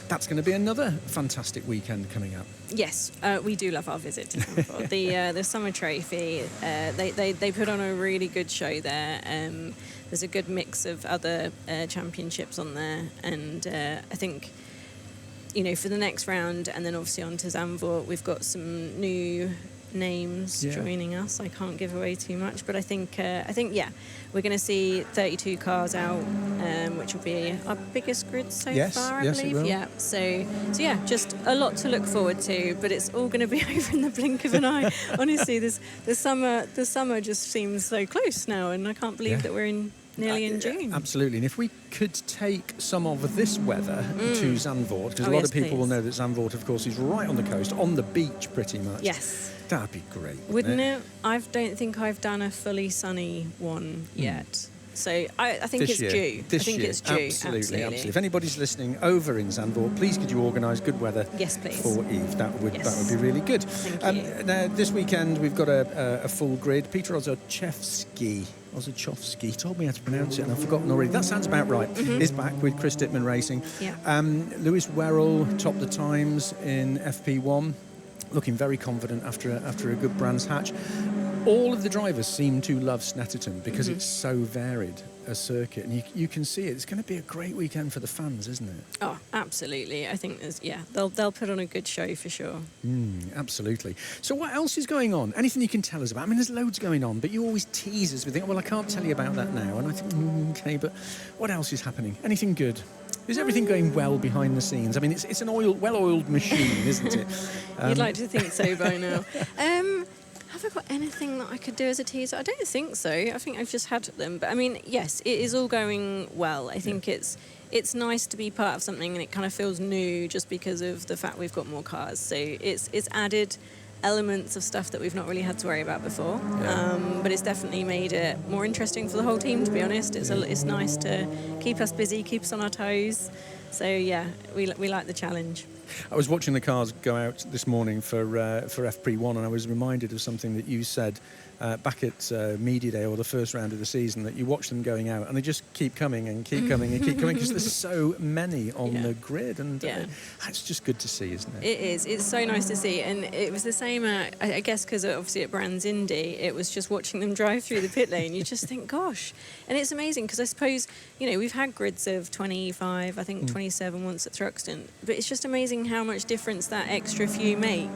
[SPEAKER 1] That's going to be another fantastic weekend coming up.
[SPEAKER 6] Yes, we do love our visit to Zandvoort. The Summer Trophy, they put on a really good show there. There's a good mix of other championships on there, and I think, for the next round, and then obviously on to Zandvoort, we've got some new names joining us. I can't give away too much, but I think we're going to see 32 cars out, which will be our biggest grid so far, I believe.
[SPEAKER 1] It will.
[SPEAKER 6] Yeah. So yeah, just a lot to look forward to, but it's all going to be over in the blink of an eye. Honestly, the summer just seems so close now, and I can't believe that we're nearly in June.
[SPEAKER 1] Absolutely. And if we could take some of this weather to Zandvoort, because a lot of people will know that Zandvoort, of course, is right on the coast, on the beach pretty much.
[SPEAKER 6] Yes.
[SPEAKER 1] That'd be great.
[SPEAKER 6] Wouldn't it? I don't think I've done a fully sunny one yet. So I think it's due. It's due.
[SPEAKER 1] Absolutely. If anybody's listening over in Zandvoort, please could you organise good weather
[SPEAKER 6] yes, please.
[SPEAKER 1] For Eve? That would be really good.
[SPEAKER 6] Thank you.
[SPEAKER 1] Now, this weekend we've got a full grid. Piotr Orzechowski told me how to pronounce it and I've forgotten already. That sounds about right. Is back with Chris Dittmann Racing.
[SPEAKER 6] Yeah.
[SPEAKER 1] Lewis Wherrell topped the times in FP1, looking very confident after a good Brands Hatch. All of the drivers seem to love Snetterton because it's so varied a circuit, and you can see it. It's going to be a great weekend for the fans, isn't it?
[SPEAKER 6] Oh, absolutely. I think they'll put on a good show for sure.
[SPEAKER 1] Absolutely. So what else is going on? Anything you can tell us about? I mean, there's loads going on, but you always tease us with it. Well, I can't tell you about that now. And I think, okay, but what else is happening? Anything good? Is everything going well behind the scenes? I mean, it's an well-oiled machine, isn't it?
[SPEAKER 6] You'd like to think so by now. Have I got anything that I could do as a teaser? I don't think so. I think I've just had them. But I mean, yes, it is all going well. I think it's nice to be part of something, and it kind of feels new just because of the fact we've got more cars. So it's added elements of stuff that we've not really had to worry about before. But it's definitely made it more interesting for the whole team, to be honest. It's nice to keep us busy, keep us on our toes. So yeah, we like the challenge.
[SPEAKER 1] I was watching the cars go out this morning for FP1, and I was reminded of something that you said back at Media Day, or the first round of the season, that you watch them going out and they just keep coming and keep coming and keep coming because there's so many on the grid, and it's just good to see, isn't it?
[SPEAKER 6] It is. It's so nice to see, and it was the same I guess because obviously at Brands Indy it was just watching them drive through the pit lane. You just think, gosh. And it's amazing because I suppose we've had grids of 25, I think 27 once at Thruxton, but it's just amazing how much difference that extra few make.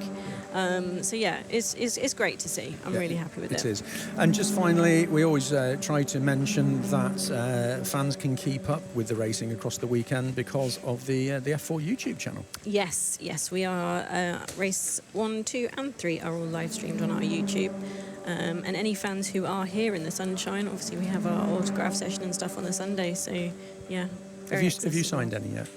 [SPEAKER 6] So yeah, it's great to see. I'm really happy with it.
[SPEAKER 1] It is. And just finally, we always try to mention that fans can keep up with the racing across the weekend because of the F4 YouTube channel.
[SPEAKER 6] Yes, we are. Race 1, 2 and 3 are all live streamed on our YouTube. And any fans who are here in the sunshine, obviously we have our autograph session and stuff on the Sunday. So yeah,
[SPEAKER 1] have you signed any yet?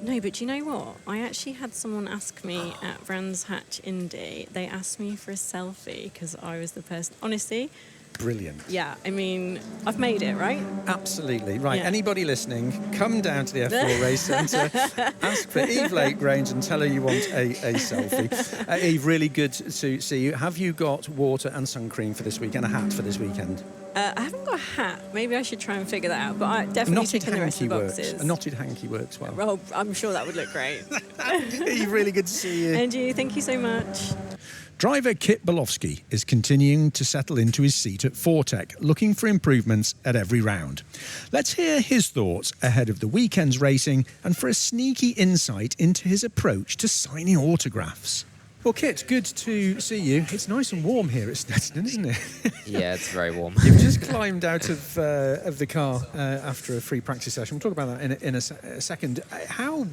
[SPEAKER 6] No, but you know what? I actually had someone ask me at Brands Hatch Indy. They asked me for a selfie because I was the person. Honestly.
[SPEAKER 1] Brilliant.
[SPEAKER 6] Yeah, I mean, I've made it, right?
[SPEAKER 1] Absolutely. Right,
[SPEAKER 6] Yeah.
[SPEAKER 1] Anybody listening, come down to the F4 Race Centre, ask for Eve Lake-Grange and tell her you want a selfie. Eve, really good to see you. Have you got water and sun cream for this week and a hat for this weekend?
[SPEAKER 6] I haven't got a hat. Maybe I should try and figure that out, but I definitely tick in the rest of the boxes.
[SPEAKER 1] A knotted hanky works well.
[SPEAKER 6] Well, I'm sure that would look great.
[SPEAKER 1] Eve, really good to see you.
[SPEAKER 6] And you, thank you so much.
[SPEAKER 1] Driver Kit Belofsky is continuing to settle into his seat at Fortec, looking for improvements at every round. Let's hear his thoughts ahead of the weekend's racing and for a sneaky insight into his approach to signing autographs. Well, Kit, good to see you. It's nice and warm here at Snetterton, isn't it?
[SPEAKER 7] Yeah, it's very warm.
[SPEAKER 1] You've just climbed out of the car after a free practice session. We'll talk about that in a second. How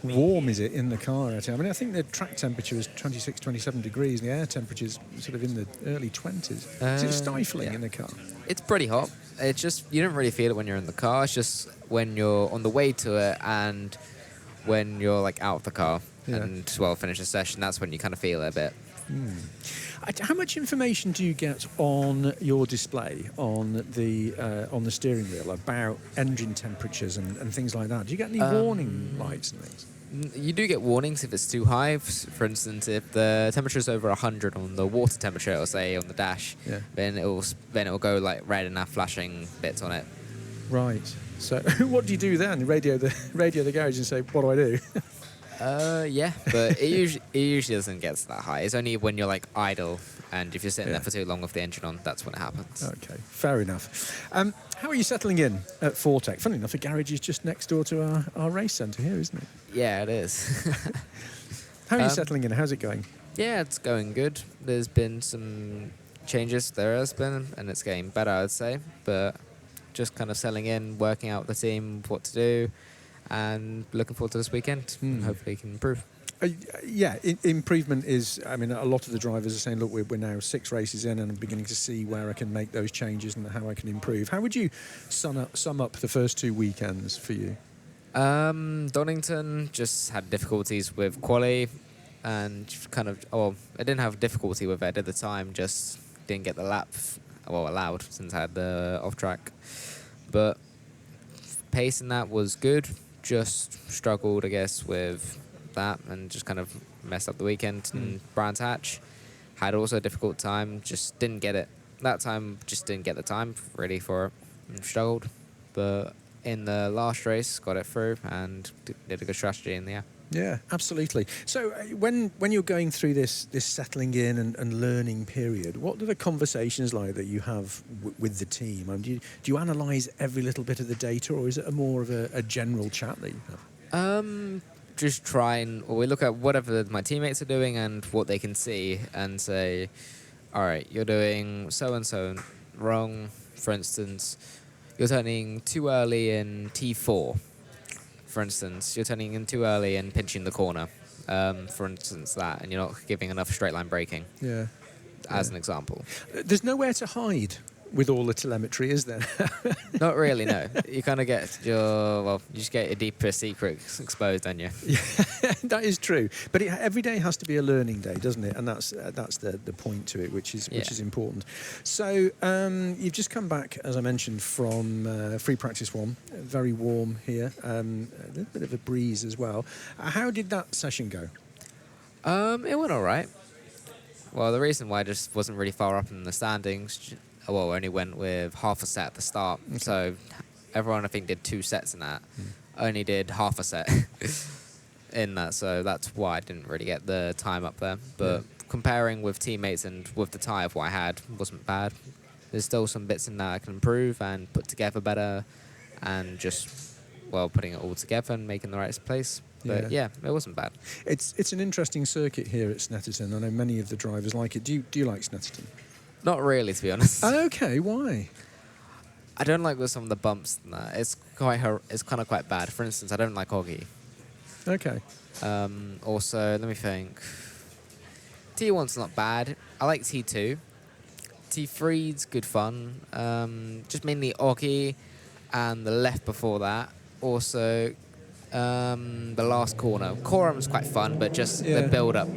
[SPEAKER 1] warm is it in the car out here? I mean, I think the track temperature is 26, 27 degrees, and the air temperature is sort of in the early 20s. Is it stifling in the car?
[SPEAKER 7] It's pretty hot. It's just, you don't really feel it when you're in the car. It's just when you're on the way to it and when you're like out of the car and finish the session, that's when you kind of feel it a bit.
[SPEAKER 1] How much information do you get on your display on the steering wheel about engine temperatures and things like that? Do you get any warning lights and things?
[SPEAKER 7] You do get warnings if it's too high. For instance, if the temperature is over 100 on the water temperature, it'll say on the dash, then it'll go like red and have flashing bits on it.
[SPEAKER 1] Right. So what do you do then? Radio the garage and say, what do I do?
[SPEAKER 7] Yeah, but it usually doesn't get that high. It's only when you're like idle and if you're sitting there for too long with the engine on, that's when it happens.
[SPEAKER 1] Okay, fair enough. How are you settling in at Fortec? Funny enough, the garage is just next door to our race centre here, isn't it?
[SPEAKER 7] Yeah, it is.
[SPEAKER 1] How are you settling in? How's it going?
[SPEAKER 7] Yeah, it's going good. There's been some changes, there has been, and it's getting better, I'd say. But just kind of settling in, working out with the team, what to do, and looking forward to this weekend. Hopefully we can improve. Improvement is, I mean, a lot of the drivers are saying, look, we're now 6 races in and I'm beginning to see where I can make those changes and how I can improve. How would you sum up the first 2 weekends for you? Donington just had difficulties with quali and kind of, I didn't have difficulty with it at the time, just didn't get the lap allowed since I had the off track. But pace in that was good, just struggled, I guess, with that and just kind of messed up the weekend. And Brands Hatch had also a difficult time, just didn't get it. That time, just didn't get the time really for it and struggled. But in the last race, got it through and did a good strategy in the air.
[SPEAKER 1] Yeah, absolutely. So when you're going through this settling in and learning period, what are the conversations like that you have with the team? Do you analyse every little bit of the data, or is it more of a general chat that you have?
[SPEAKER 7] Just we look at whatever my teammates are doing and what they can see and say, all right, you're doing so-and-so wrong. For instance, you're turning too early in T4. For instance, you're turning in too early and pinching the corner. For instance, that, and you're not giving enough straight line braking.
[SPEAKER 1] Yeah.
[SPEAKER 7] As an example.
[SPEAKER 1] There's nowhere to hide with all the telemetry, is there?
[SPEAKER 7] Not really, no. You kind of get you just get your deeper secrets exposed, don't you?
[SPEAKER 1] Yeah, that is true. But every day has to be a learning day, doesn't it? And that's the point to it, which is important. So you've just come back, as I mentioned, from free practice 1. Very warm here. A little bit of a breeze as well. How did that session go?
[SPEAKER 7] It went all right. Well, the reason why I just wasn't really far up in the standings, only went with half a set at the start. Okay. So everyone, I think, did 2 sets in that. Only did half a set in that. So that's why I didn't really get the time up there. But comparing with teammates and with the tie of what I had, wasn't bad. There's still some bits in that I can improve and put together better and just, putting it all together and making the right place. But yeah, it wasn't bad.
[SPEAKER 1] It's an interesting circuit here at Snetterton. I know many of the drivers like it. Do you like Snetterton?
[SPEAKER 7] Not really, to be honest.
[SPEAKER 1] Okay, why?
[SPEAKER 7] I don't like with some of the bumps and that. It's kind of quite bad. For instance, I don't like Oggy.
[SPEAKER 1] Okay.
[SPEAKER 7] Also, let me think. T1's not bad. I like T2. T3's good fun. Just mainly Oggy and the left before that. Also, the last corner. Quorum's quite fun, but just the build-up.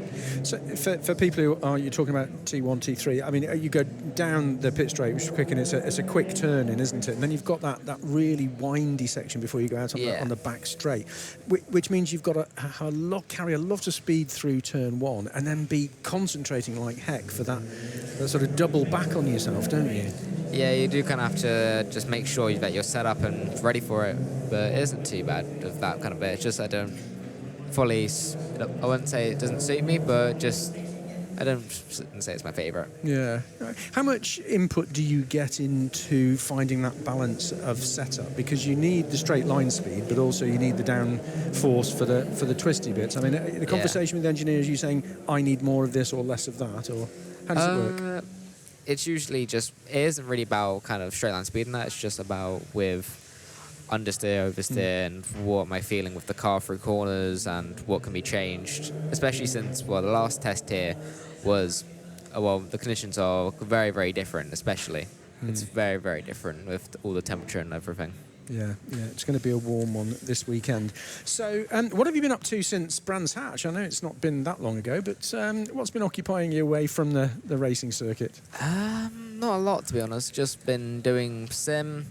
[SPEAKER 1] So for people who you're talking about T1, T3, I mean, you go down the pit straight, which is quick, and it's a quick turn in, isn't it? And then you've got that really windy section before you go out on the back straight, which means you've got to carry a lot of speed through turn 1 and then be concentrating like heck for that sort of double back on yourself, don't you?
[SPEAKER 7] Yeah, you do kind of have to just make sure that you're set up and ready for it, but it isn't too bad of that kind of bit. It's just I don't fully, I wouldn't say it doesn't suit me, but just I don't say it's my favourite.
[SPEAKER 1] Yeah. How much input do you get into finding that balance of setup? Because you need the straight line speed, but also you need the down force for the twisty bits. I mean, the conversation with the engineers, you saying I need more of this or less of that, or how does it work?
[SPEAKER 7] It's usually just, it isn't really about kind of straight line speed and that. It's just about with understeer, oversteer, and what am I feeling with the car through corners and what can be changed. Especially since, the last test here was, the conditions are very, very different, especially. It's very, very different with all the temperature and everything.
[SPEAKER 1] Yeah, it's going to be a warm one this weekend. So, what have you been up to since Brands Hatch? I know it's not been that long ago, but what's been occupying you away from the racing circuit?
[SPEAKER 7] Not a lot, to be honest. Just been doing sim,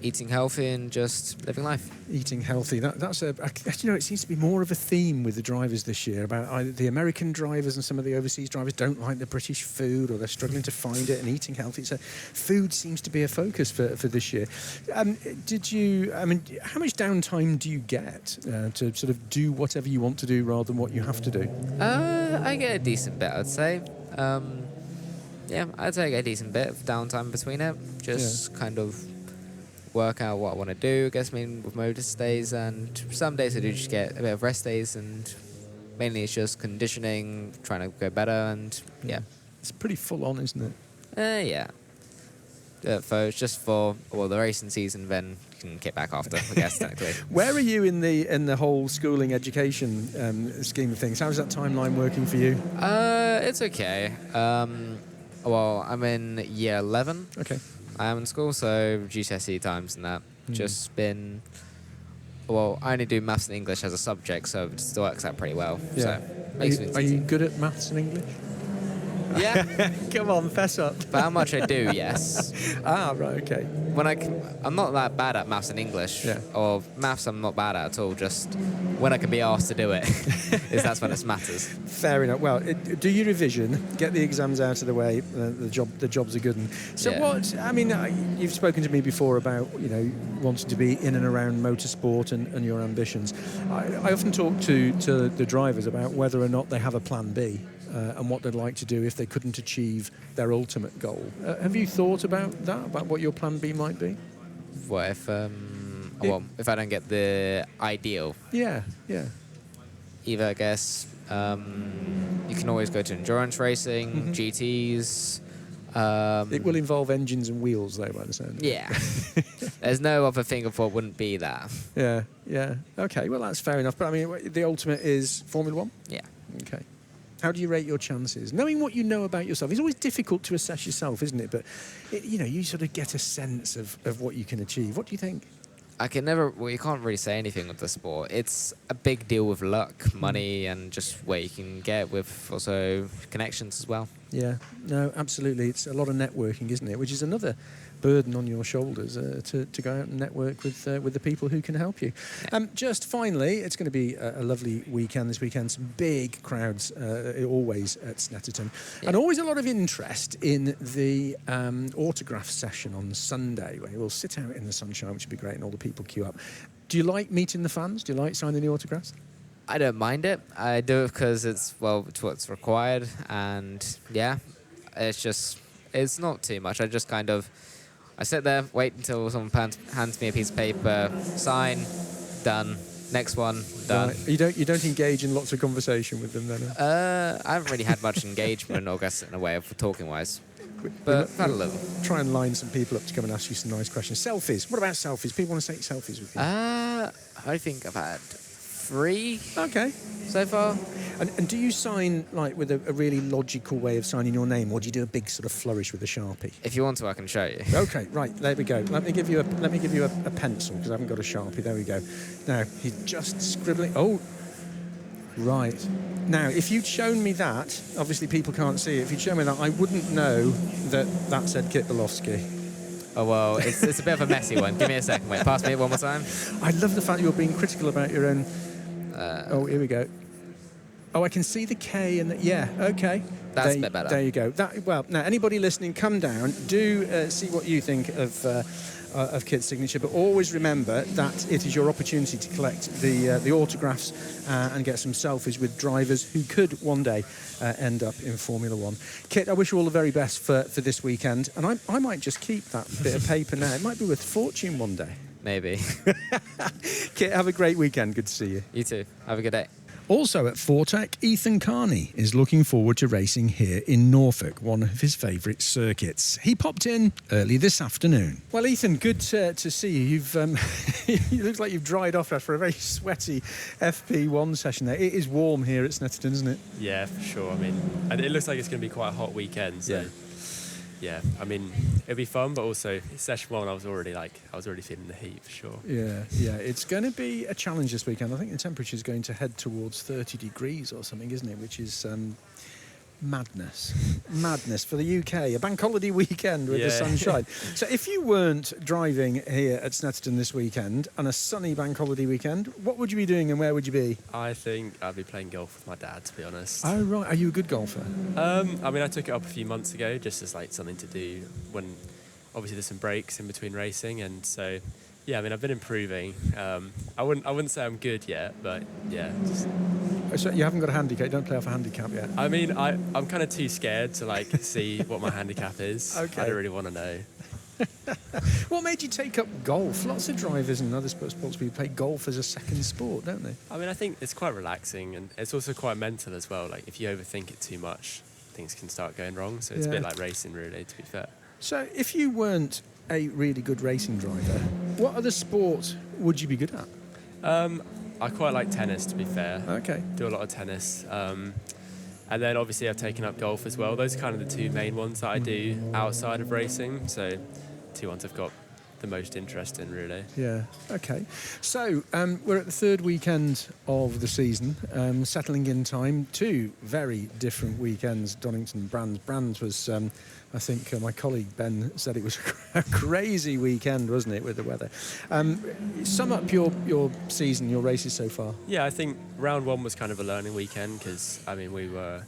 [SPEAKER 7] eating healthy and just living life.
[SPEAKER 1] Eating healthy. That's it seems to be more of a theme with the drivers this year about the American drivers and some of the overseas drivers don't like the British food, or they're struggling to find it, and eating healthy. So food seems to be a focus for this year. How much downtime do you get to sort of do whatever you want to do rather than what you have to do?
[SPEAKER 7] I get a decent bit, I'd say. I'd say I get a decent bit of downtime between it. Just kind of work out what I want to do. I guess with most days, and some days I do just get a bit of rest days, and mainly it's just conditioning, trying to go better, and
[SPEAKER 1] It's pretty full on, isn't it?
[SPEAKER 7] It's just for the racing season, then you can kick back after, I guess, technically.
[SPEAKER 1] Where are you in the whole schooling education scheme of things? How's that timeline working for you?
[SPEAKER 7] It's okay. I'm in year 11.
[SPEAKER 1] Okay.
[SPEAKER 7] I am in school, so GCSE times and that. Just been... Well, I only do maths and English as a subject, so it still works out pretty well.
[SPEAKER 1] Yeah.
[SPEAKER 7] So,
[SPEAKER 1] are you good at maths and English?
[SPEAKER 7] Yeah.
[SPEAKER 1] Come on, fess up.
[SPEAKER 7] But how much I do, yes.
[SPEAKER 1] Right, okay.
[SPEAKER 7] I'm not that bad at maths and English.
[SPEAKER 1] Yeah.
[SPEAKER 7] Or maths I'm not bad at all, just when I can be asked to do it, that's when it matters.
[SPEAKER 1] Fair enough. Well, do your revision, get the exams out of the way, the job's a good one. So you've spoken to me before about, wanting to be in and around motorsport and your ambitions. I often talk to the drivers about whether or not they have a plan B. And what they'd like to do if they couldn't achieve their ultimate goal. Have you thought about that, about what your plan B might be?
[SPEAKER 7] What if, if I don't get the ideal?
[SPEAKER 1] Yeah.
[SPEAKER 7] Either, I guess, you can always go to endurance racing, GTs.
[SPEAKER 1] It will involve engines and wheels, though, by the sound.
[SPEAKER 7] Yeah. There's no other thing of what wouldn't be that.
[SPEAKER 1] Yeah. Okay, well, that's fair enough. But, the ultimate is Formula One?
[SPEAKER 7] Yeah.
[SPEAKER 1] Okay. How do you rate your chances? Knowing what you know about yourself, it's always difficult to assess yourself, isn't it? But, you sort of get a sense of what you can achieve. What do you think?
[SPEAKER 7] You can't really say anything with the sport. It's a big deal with luck, money, and just where you can get with also connections as well.
[SPEAKER 1] Yeah, no, absolutely. It's a lot of networking, isn't it? Which is another burden on your shoulders to go out and network with the people who can help you.
[SPEAKER 7] Yeah.
[SPEAKER 1] Just finally, it's going to be a lovely weekend this weekend. Some big crowds always at Snetterton. Yeah. And always a lot of interest in the autograph session on Sunday, where we'll sit out in the sunshine, which would be great, and all the people queue up. Do you like meeting the fans? Do you like signing the autographs?
[SPEAKER 7] I don't mind it. I do it because it's what's required, and it's not too much. I sit there, wait until someone hands me a piece of paper, sign, done. Next one, done.
[SPEAKER 1] Right. You don't engage in lots of conversation with them then?
[SPEAKER 7] I haven't really had much engagement, I guess, in a way of talking wise. But I've had a little.
[SPEAKER 1] Try and line some people up to come and ask you some nice questions. Selfies. What about selfies? People want to take selfies with you.
[SPEAKER 7] I think I've had 3.
[SPEAKER 1] Okay.
[SPEAKER 7] So far.
[SPEAKER 1] And do you sign with a really logical way of signing your name, or do you do a big sort of flourish with a Sharpie?
[SPEAKER 7] If you want to, I can show you.
[SPEAKER 1] Okay, right, there we go. Let me give you a pencil, because I haven't got a Sharpie. There we go. Now, he's just scribbling. Oh, right. Now, if you'd shown me that, obviously people can't see it. If you'd shown me that, I wouldn't know that said Kit Belofsky.
[SPEAKER 7] Oh, well, it's a bit of a messy one. Give me a second. Wait, pass me it one more time.
[SPEAKER 1] I love the fact you're being critical about your own... here we go. Oh, I can see the K and the... Yeah, okay.
[SPEAKER 7] That's a bit better.
[SPEAKER 1] There you go. Now, anybody listening, come down. Do see what you think of Kit's signature, but always remember that it is your opportunity to collect the autographs and get some selfies with drivers who could one day end up in Formula One. Kit, I wish you all the very best for this weekend, and I might just keep that bit of paper now. It might be worth a fortune one day.
[SPEAKER 7] Maybe.
[SPEAKER 1] Kit, have a great weekend. Good to see you.
[SPEAKER 7] You too. Have a good day.
[SPEAKER 1] Also at Fortec, Ethan Carney is looking forward to racing here in Norfolk, one of his favourite circuits. He popped in early this afternoon. Well, Ethan, good to see you. You've it looks like you've dried off after a very sweaty FP1 session there. It is warm here at Snetterton, isn't it?
[SPEAKER 8] Yeah, for sure. And it looks like it's going to be quite a hot weekend. So. Yeah, it'll be fun, but also session 1, I was already feeling the heat for sure.
[SPEAKER 1] Yeah, it's going to be a challenge this weekend. I think the temperature is going to head towards 30 degrees or something, isn't it? Which is Madness for the UK. A bank holiday weekend with the sunshine. So if you weren't driving here at Snetterton this weekend and a sunny bank holiday weekend, what would you be doing and where would you be?
[SPEAKER 8] I think I'd be playing golf with my dad, to be honest.
[SPEAKER 1] Oh, right. Are you a good golfer?
[SPEAKER 8] I mean, I took it up a few months ago just as like something to do when obviously there's some breaks in between racing, and so yeah, I mean, I've been improving. I wouldn't say I'm good yet, but yeah.
[SPEAKER 1] So you haven't got a handicap? You don't play off a handicap yet?
[SPEAKER 8] I mean, I'm kind of too scared to like see what my handicap is.
[SPEAKER 1] Okay.
[SPEAKER 8] I don't really want to know.
[SPEAKER 1] What made you take up golf? Lots of drivers and other sports people play golf as a second sport, don't they?
[SPEAKER 8] I mean, I think it's quite relaxing, and it's also quite mental as well. Like, if you overthink it too much, things can start going wrong. So it's a bit like racing, really, to be fair.
[SPEAKER 1] So if you weren't a really good racing driver, what other sport would you be good at?
[SPEAKER 8] I quite like tennis, to be fair.
[SPEAKER 1] Okay.
[SPEAKER 8] Do a lot of tennis. And then obviously I've taken up golf as well. Those are kind of the two main ones that I do outside of racing. So two ones I've got the most interest in, really.
[SPEAKER 1] Yeah, okay. So we're at the third weekend of the season, settling in time. Two very different weekends, Donington, Brands. Brands was, I think my colleague Ben said it was a crazy weekend, wasn't it, with the weather? Sum up your season, your races so far.
[SPEAKER 8] Yeah, I think round one was kind of a learning weekend because, I mean, we were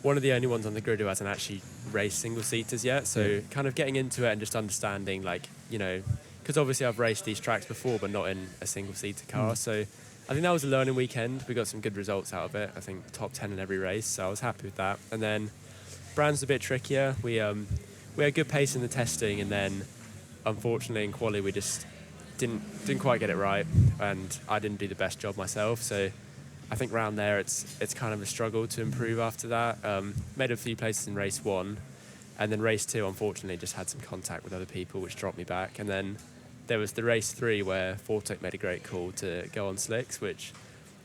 [SPEAKER 8] one of the only ones on the grid who hasn't actually raced single-seaters yet. So kind of getting into it and just understanding, like, you know, because obviously I've raced these tracks before, but not in a single-seater car. So I think that was a learning weekend. We got some good results out of it. I think top 10 in every race, so I was happy with that. And then Brand's a bit trickier. We had good pace in the testing, and then unfortunately in quali we just didn't quite get it right, and I didn't do the best job myself. So I think round there it's kind of a struggle to improve after that. Made a few places in race one, and then race two unfortunately just had some contact with other people which dropped me back. And then there was the race three where Fortec made a great call to go on slicks, which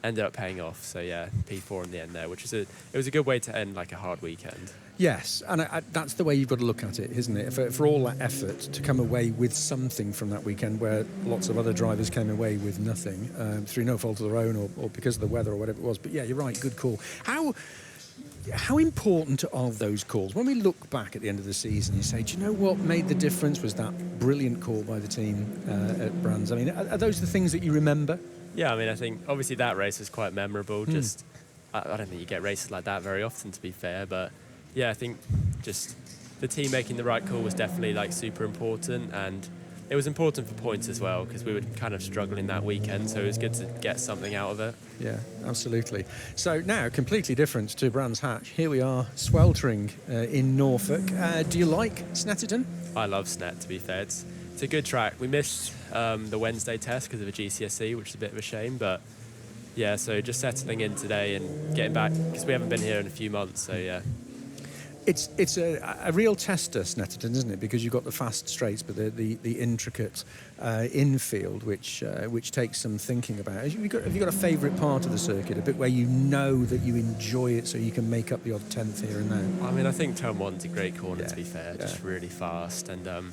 [SPEAKER 8] ended up paying off. So yeah, P4 in the end there, which was it was a good way to end like a hard weekend.
[SPEAKER 1] Yes, and that's the way you've got to look at it, isn't it? For all that effort to come away with something from that weekend where lots of other drivers came away with nothing, through no fault of their own or because of the weather or whatever it was. But yeah, you're right, good call. How important are those calls? When we look back at the end of the season, you say, do you know what made the difference was that brilliant call by the team at Brands? I mean, are those the things that you remember?
[SPEAKER 8] Yeah, I mean, I think obviously that race was quite memorable. Just I don't think you get races like that very often, to be fair, but yeah, I think just the team making the right call was definitely like super important, and it was important for points as well because we were kind of struggling that weekend, so it was good to get something out of it. Yeah,
[SPEAKER 1] absolutely. So now, completely different to Brands Hatch. Here we are, sweltering in Norfolk. Do you like Snetterton?
[SPEAKER 8] I love Snet, to be fair. It's a good track. We missed the Wednesday test because of a GCSE, which is a bit of a shame, but yeah, so just settling in today and getting back because we haven't been here in a few months, so yeah.
[SPEAKER 1] It's a real tester, Snetterton, isn't it? Because you've got the fast straights, but the intricate infield, which takes some thinking about. Have you got a favourite part of the circuit, a bit where you know that you enjoy it, so you can make up the odd tenth here and there?
[SPEAKER 8] I mean, I think turn one's a great corner, to be fair, just really fast, and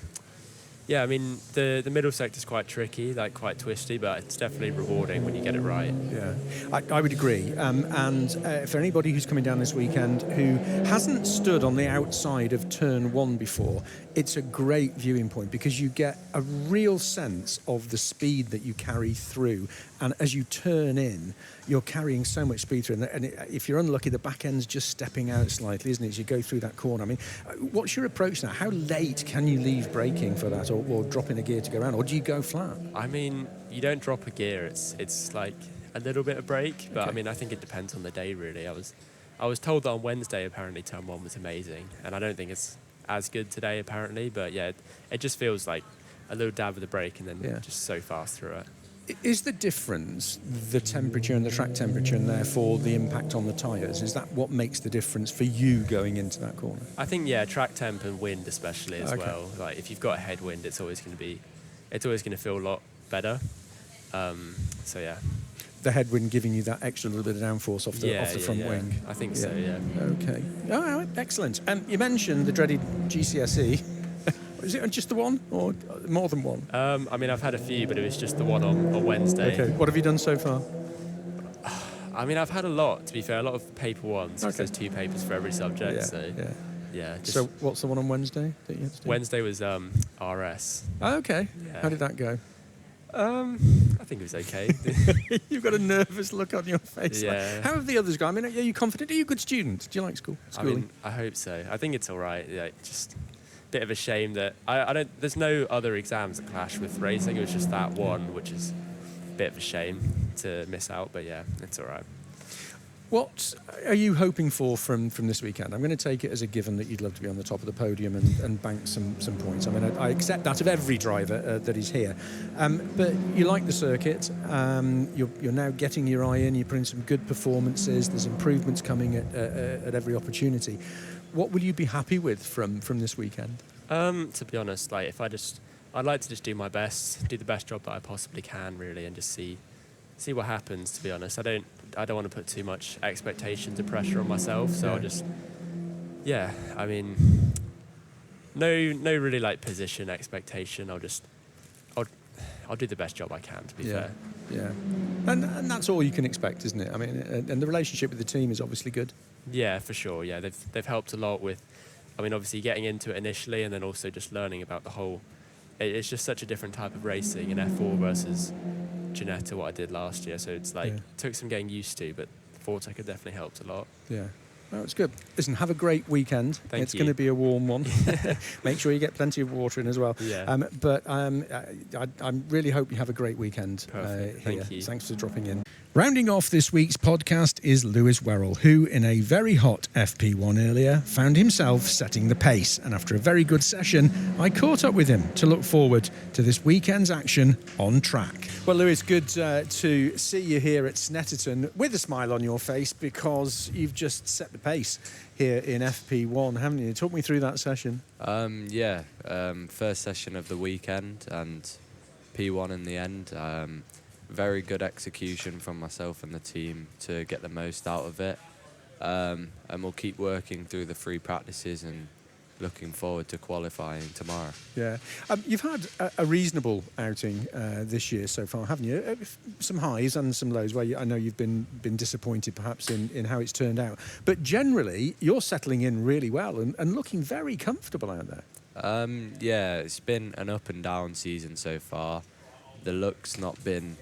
[SPEAKER 8] yeah, I mean, the middle sector's quite tricky, like quite twisty, but it's definitely rewarding when you get it right.
[SPEAKER 1] Yeah, I would agree. And for anybody who's coming down this weekend who hasn't stood on the outside of turn one before, it's a great viewing point because you get a real sense of the speed that you carry through. And as you turn in, you're carrying so much speed through. And if you're unlucky, the back end's just stepping out slightly, isn't it, as you go through that corner? I mean, what's your approach now? How late can you leave braking for that or drop in a gear to go around? Or do you go flat?
[SPEAKER 8] I mean, you don't drop a gear. It's like a little bit of brake. But, okay. I mean, I think it depends on the day, really. I was told that on Wednesday, apparently, turn one was amazing. And I don't think it's as good today, apparently. But, yeah, it just feels like a little dab of the brake and then just so fast through it.
[SPEAKER 1] Is the difference the temperature and the track temperature and therefore the impact on the tyres? Is that what makes the difference for you going into that corner?
[SPEAKER 8] I think, yeah, track temp and wind especially as well. Like if you've got a headwind, it's always going to feel a lot better. So, yeah.
[SPEAKER 1] The headwind giving you that extra little bit of downforce off the front wing?
[SPEAKER 8] I think so, yeah.
[SPEAKER 1] Okay. Oh, excellent. You mentioned the dreaded GCSE. Is it just the one or more than one?
[SPEAKER 8] I mean, I've had a few, but it was just the one on Wednesday.
[SPEAKER 1] Okay. What have you done so far?
[SPEAKER 8] I mean, I've had a lot, to be fair, a lot of paper ones, because there's 2 papers for every subject.
[SPEAKER 1] So what's the one on Wednesday that you had to do?
[SPEAKER 8] Wednesday was RS.
[SPEAKER 1] Oh, okay.
[SPEAKER 8] Yeah.
[SPEAKER 1] How did that go?
[SPEAKER 8] I think it was okay.
[SPEAKER 1] You've got a nervous look on your face.
[SPEAKER 8] Yeah.
[SPEAKER 1] How have the others gone? I mean, are you confident? Are you a good student? Do you like schooling?
[SPEAKER 8] I mean, I hope so. I think it's all right. Yeah, just a bit of a shame that I don't. There's no other exams that clash with racing. It was just that one, which is a bit of a shame to miss out. But yeah, it's all right.
[SPEAKER 1] What are you hoping for from this weekend? I'm going to take it as a given that you'd love to be on the top of the podium and bank some points. I mean, I accept that of every driver that is here. But you like the circuit. You're now getting your eye in. You're putting some good performances. There's improvements coming at every opportunity. What will you be happy with from this weekend?
[SPEAKER 8] To be honest, like I'd like to just do my best, do the best job that I possibly can, really, and just see what happens. To be honest, I don't want to put too much expectations and pressure on myself, so I'll just, I mean, no really like position expectation. I'll do the best job I can, to be fair.
[SPEAKER 1] Yeah, and that's all you can expect, isn't it? I mean, and the relationship with the team is obviously good.
[SPEAKER 8] Yeah, for sure. Yeah, they've helped a lot with, I mean, obviously getting into it initially, and then also just learning about the whole. It's just such a different type of racing in F4 versus Ginetta, what I did last year. So it's like, it took some getting used to, but Fortec had definitely helped a lot. Yeah.
[SPEAKER 1] Oh, it's good. Listen, have a great weekend. It's going to be a warm one. Make sure you get plenty of water in as well.
[SPEAKER 8] Yeah.
[SPEAKER 1] But I really hope you have a great weekend.
[SPEAKER 8] Perfect. Thank you.
[SPEAKER 1] Thanks for dropping in. Rounding off this week's podcast is Lewis Wherrell, who in a very hot FP1 earlier found himself setting the pace. And after a very good session, I caught up with him to look forward to this weekend's action on track. Well, Lewis, good to see you here at Snetterton with a smile on your face, because you've just set the pace here in FP1, haven't you? Talk me through that session.
[SPEAKER 9] First session of the weekend and P1 in the end. Very good execution from myself and the team to get the most out of it. And we'll keep working through the free practices and looking forward to qualifying tomorrow.
[SPEAKER 1] Yeah. You've had a reasonable outing this year so far, haven't you? Some highs and some lows where I know you've been disappointed perhaps in how it's turned out. But generally, you're settling in really well and looking very comfortable out there.
[SPEAKER 9] It's been an up and down season so far. The luck's not been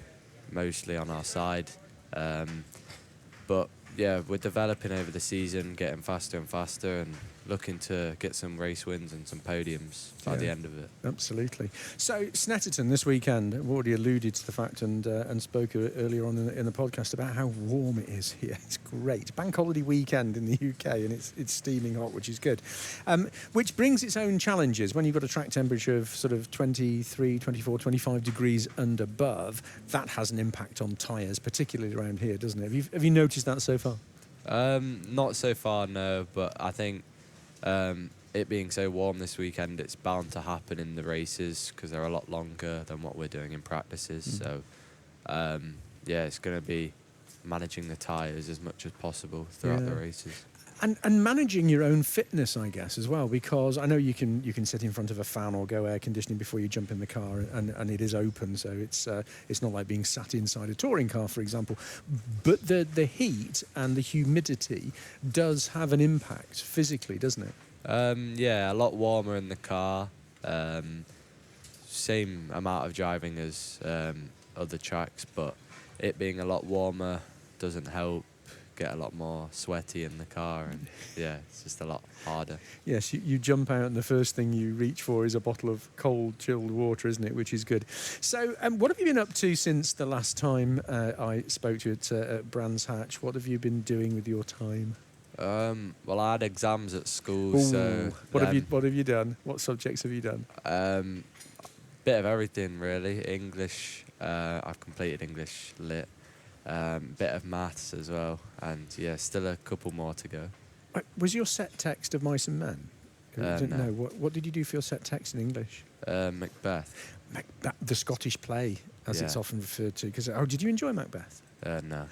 [SPEAKER 9] mostly on our side. But yeah, we're developing over the season, getting faster and faster, and looking to get some race wins and some podiums by the end of it.
[SPEAKER 1] Absolutely. So Snetterton this weekend, I've already alluded to the fact and spoke earlier on in the podcast about how warm it is here. It's great. Bank holiday weekend in the UK, and it's steaming hot, which is good. Which brings its own challenges. When you've got a track temperature of sort of 23, 24, 25 degrees and above, that has an impact on tyres, particularly around here, doesn't it? Have you noticed that so far?
[SPEAKER 9] Not so far, no, but I think it being so warm this weekend, it's bound to happen in the races because they're a lot longer than what we're doing in practices. So, it's going to be managing the tyres as much as possible throughout the races.
[SPEAKER 1] And managing your own fitness, I guess, as well, because I know you can sit in front of a fan or go air conditioning before you jump in the car, and it is open, so it's not like being sat inside a touring car, for example. But the heat and the humidity does have an impact physically, doesn't it?
[SPEAKER 9] A lot warmer in the car. Same amount of driving as other tracks, but it being a lot warmer doesn't help. Get a lot more sweaty in the car, and it's just a lot harder.
[SPEAKER 1] Yes, you jump out and the first thing you reach for is a bottle of cold chilled water, isn't it, which is good. So what have you been up to since the last time I spoke to you at Brands Hatch? What have you been doing with your time?
[SPEAKER 9] Well, I had exams at school.
[SPEAKER 1] Ooh,
[SPEAKER 9] so
[SPEAKER 1] what have you done? What subjects have you done?
[SPEAKER 9] Bit of everything, really. English, I've completed English Lit. Bit of maths as well, and still a couple more to go.
[SPEAKER 1] Was your set text of Mice and Men?
[SPEAKER 9] No.
[SPEAKER 1] What did you do for your set text in English?
[SPEAKER 9] Macbeth.
[SPEAKER 1] The Scottish play, as it's often referred to. Did you enjoy Macbeth?
[SPEAKER 9] No.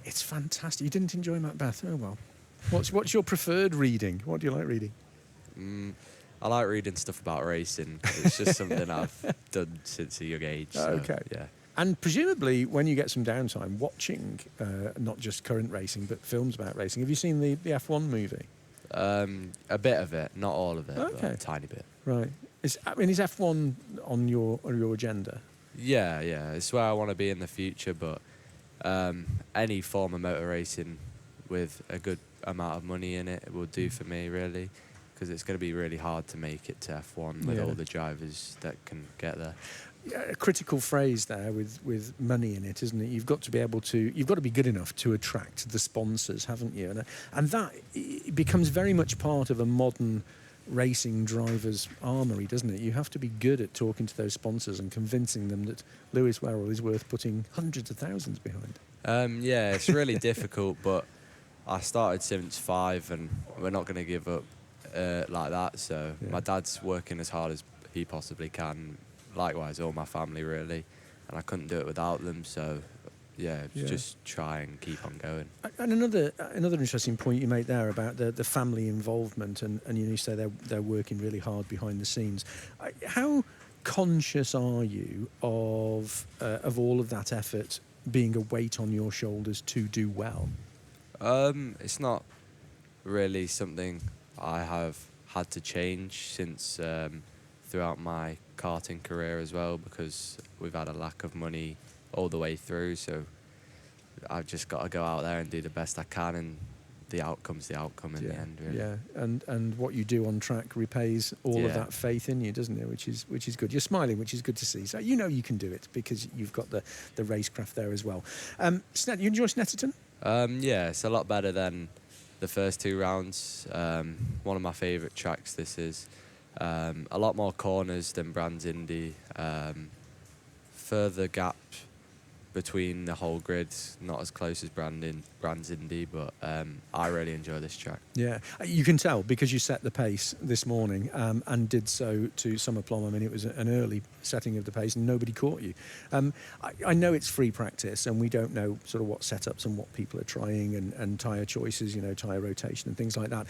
[SPEAKER 1] It's fantastic. You didn't enjoy Macbeth? Oh well. What's your preferred reading? What do you like reading?
[SPEAKER 9] I like reading stuff about racing. It's just something I've done since a young age. So,
[SPEAKER 1] okay.
[SPEAKER 9] Yeah.
[SPEAKER 1] And presumably, when you get some downtime, watching not just current racing, but films about racing. Have you seen the F1 movie?
[SPEAKER 9] A bit of it, not all of it, but
[SPEAKER 1] Okay.
[SPEAKER 9] a tiny bit.
[SPEAKER 1] Right. Is F1 on your agenda?
[SPEAKER 9] Yeah, it's where I want to be in the future, but any form of motor racing with a good amount of money in it will do for me, really, because it's going to be really hard to make it to F1 with all the drivers that can get there.
[SPEAKER 1] Yeah, a critical phrase there with money in it, isn't it? You've got to be good enough to attract the sponsors, haven't you? And that becomes very much part of a modern racing driver's armoury, doesn't it? You have to be good at talking to those sponsors and convincing them that Lewis Wherrell is worth putting hundreds of thousands behind.
[SPEAKER 9] Yeah, it's really difficult, but I started since 5 and we're not going to give up like that. So my dad's working as hard as he possibly can. Likewise, all my family, really. And I couldn't do it without them. So, just try and keep on going.
[SPEAKER 1] And another interesting point you make there about the family involvement, and you say they're working really hard behind the scenes. How conscious are you of all of that effort being a weight on your shoulders to do well?
[SPEAKER 9] It's not really something I have had to change since throughout my karting career as well, because we've had a lack of money all the way through, so I've just got to go out there and do the best I can, and the outcome's the outcome in the end, really.
[SPEAKER 1] Yeah, and what you do on track repays all of that faith in you, doesn't it? Which is good. You're smiling, which is good to see. So you know you can do it because you've got the racecraft there as well. You enjoy Snetterton?
[SPEAKER 9] Yeah, it's a lot better than the first 2 rounds. One of my favourite tracks this is. A lot more corners than Brands Indy. Further gap between the whole grid, not as close as Brands Indy, but I really enjoy this track. Yeah,
[SPEAKER 1] you can tell because you set the pace this morning and did so to some aplomb. I mean, it was an early setting of the pace and nobody caught you. I know it's free practice and we don't know sort of what setups and what people are trying and tyre choices, tyre rotation and things like that.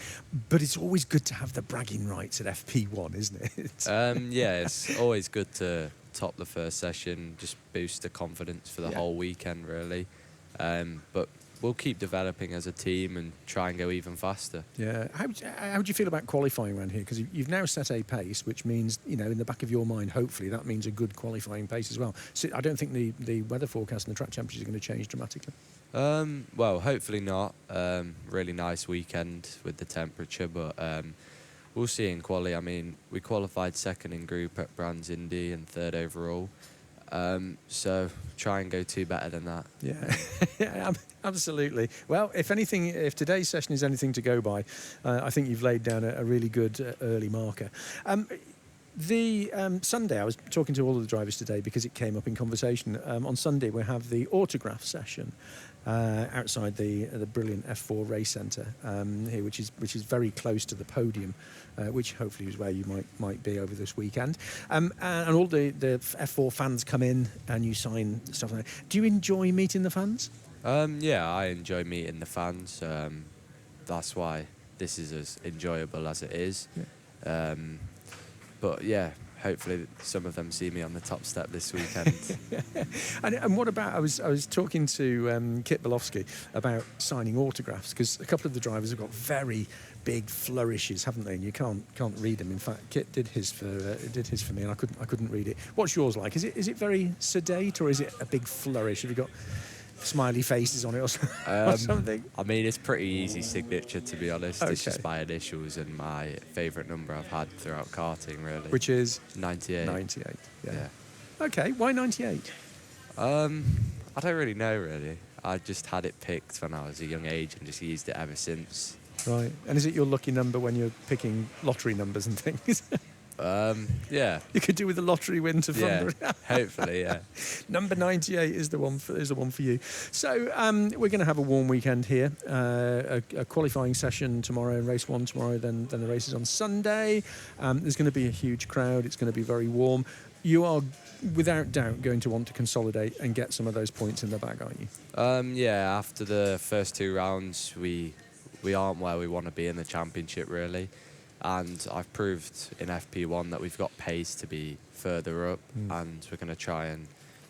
[SPEAKER 1] But it's always good to have the bragging rights at FP1, isn't it?
[SPEAKER 9] Yeah, it's always good to top the first session, just boost the confidence for the whole weekend, really. But we'll keep developing as a team and try and go even faster. Yeah.
[SPEAKER 1] How do you feel about qualifying around here? Because you've now set a pace, which means, in the back of your mind, hopefully, that means a good qualifying pace as well. So I don't think the weather forecast and the track temperatures are going to change dramatically.
[SPEAKER 9] Well, hopefully not. Really nice weekend with the temperature, but we'll see in quali. I mean, we qualified 2nd in group at Brands Indy and 3rd overall. So try and go 2 better than that.
[SPEAKER 1] Yeah, absolutely. Well, if today's session is anything to go by, I think you've laid down a really good early marker. The Sunday, I was talking to all of the drivers today because it came up in conversation. On Sunday, we have the autograph session outside the brilliant F4 race centre here, which is very close to the podium, which hopefully is where you might be over this weekend. And all the F4 fans come in and you sign stuff like that. Do you enjoy meeting the fans?
[SPEAKER 9] Yeah, I enjoy meeting the fans. That's why this is as enjoyable as it is. Yeah. But yeah, hopefully some of them see me on the top step this weekend.
[SPEAKER 1] And what about, I was talking to Kit Belofsky about signing autographs, because a couple of the drivers have got very big flourishes, haven't they? And you can't read them. In fact, Kit did his for me, and I couldn't read it. What's yours like? Is it very sedate, or is it a big flourish? Have you got smiley faces on it or something?
[SPEAKER 9] I mean, it's pretty easy signature, to be honest. Okay. It's just my initials and my favourite number I've had throughout karting, really.
[SPEAKER 1] Which is?
[SPEAKER 9] 98.
[SPEAKER 1] 98, yeah. Okay, why 98?
[SPEAKER 9] I don't really know, really. I just had it picked when I was a young age and just used it ever since.
[SPEAKER 1] Right. And is it your lucky number when you're picking lottery numbers and things?
[SPEAKER 9] Yeah.
[SPEAKER 1] You could do with a lottery win to fund.
[SPEAKER 9] Yeah, hopefully, yeah.
[SPEAKER 1] Number 98 is the one for you. So we're going to have a warm weekend here. A qualifying session tomorrow and race 1 tomorrow. Then the races on Sunday. There's going to be a huge crowd. It's going to be very warm. You are, without doubt, going to want to consolidate and get some of those points in the bag, aren't you?
[SPEAKER 9] Yeah. After the first 2 rounds, we aren't where we want to be in the championship, really. And I've proved in FP1 that we've got pace to be further up, and we're going to try and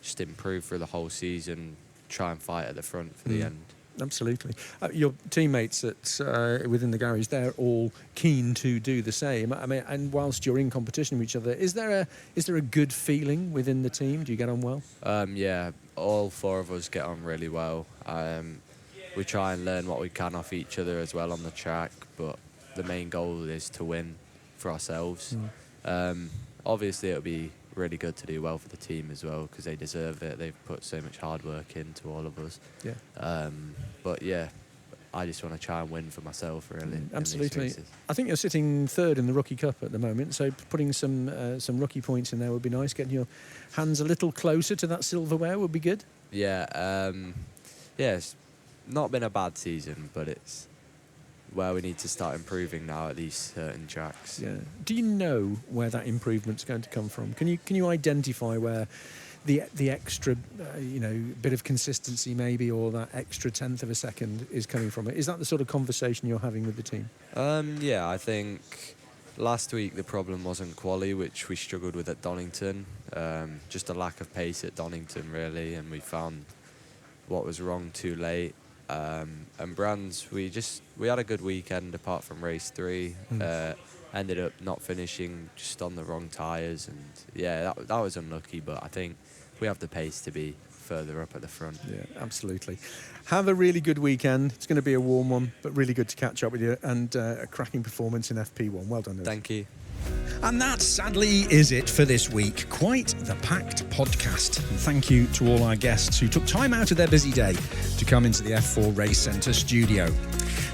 [SPEAKER 9] just improve through the whole season, try and fight at the front for the end.
[SPEAKER 1] Absolutely. Your teammates within the garage, they're all keen to do the same. I mean, and whilst you're in competition with each other, is there a good feeling within the team? Do you get on well?
[SPEAKER 9] Yeah, all 4 of us get on really well. We try and learn what we can off each other as well on the track, but the main goal is to win for ourselves. Obviously, it'll be really good to do well for the team as well, because they deserve it. They've put so much hard work into all of us.
[SPEAKER 1] Yeah.
[SPEAKER 9] But yeah, I just want to try and win for myself, really.
[SPEAKER 1] Absolutely. I think you're sitting 3rd in the Rookie Cup at the moment, so putting some rookie points in there would be nice. Getting your hands a little closer to that silverware would be good.
[SPEAKER 9] Yeah. It's not been a bad season, but it's where we need to start improving now at these certain tracks.
[SPEAKER 1] Yeah. Do you know where that improvement's going to come from? Can you identify where the extra bit of consistency maybe, or that extra 1/10 of a second is coming from? Is that the sort of conversation you're having with the team?
[SPEAKER 9] Yeah, I think last week the problem wasn't quali, which we struggled with at Donington. Just a lack of pace at Donington, really, and we found what was wrong too late. And Brands, we had a good weekend apart from race 3. Ended up not finishing, just on the wrong tyres, and yeah, that was unlucky, but I think we have the pace to be further up at the front.
[SPEAKER 1] Yeah, absolutely. Have a really good weekend. It's going to be a warm one, but really good to catch up with you, and a cracking performance in FP1. Well done, Lewis.
[SPEAKER 9] Thank you.
[SPEAKER 1] And that, sadly, is it for this week. Quite the packed podcast. And thank you to all our guests who took time out of their busy day to come into the F4 Race Centre studio.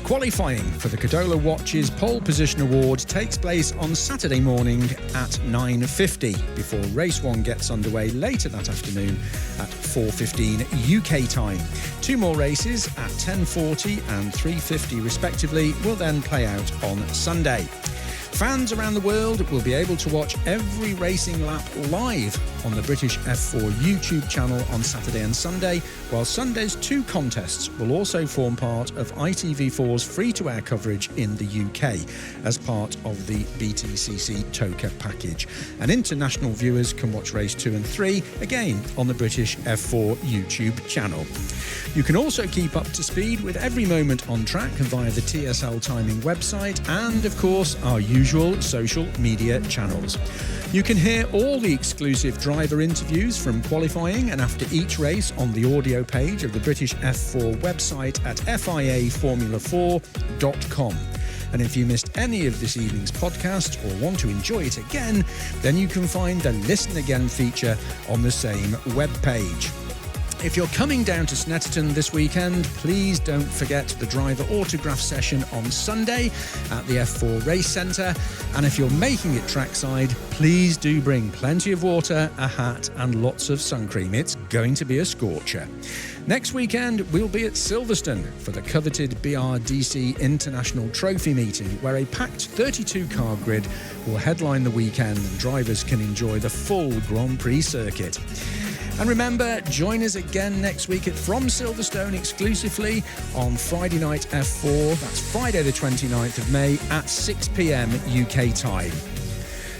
[SPEAKER 1] Qualifying for the Cadola Watches Pole Position Award takes place on Saturday morning at 9:50 before race 1 gets underway later that afternoon at 4:15 UK time. 2 more races at 10:40 and 3:50 respectively will then play out on Sunday. Fans around the world will be able to watch every racing lap live on the British F4 YouTube channel on Saturday and Sunday, while Sunday's 2 contests will also form part of ITV4's free-to-air coverage in the UK as part of the BTCC TOCA package. And international viewers can watch race 2 and 3 again on the British F4 YouTube channel. You can also keep up to speed with every moment on track via the TSL Timing website and, of course, our usual social media channels. You can hear all the exclusive driver interviews from qualifying and after each race on the audio page of the British F4 website at FIAformula4.com. And if you missed any of this evening's podcast or want to enjoy it again, then you can find the Listen Again feature on the same webpage. If you're coming down to Snetterton this weekend, please don't forget the driver autograph session on Sunday at the F4 Race Centre. And if you're making it trackside, please do bring plenty of water, a hat and lots of sun cream. It's going to be a scorcher. Next weekend, we'll be at Silverstone for the coveted BRDC International Trophy meeting, where a packed 32-car grid will headline the weekend and drivers can enjoy the full Grand Prix circuit. And remember, join us again next week from Silverstone exclusively on Friday Night F4. That's Friday the 29th of May at 6 p.m. UK time.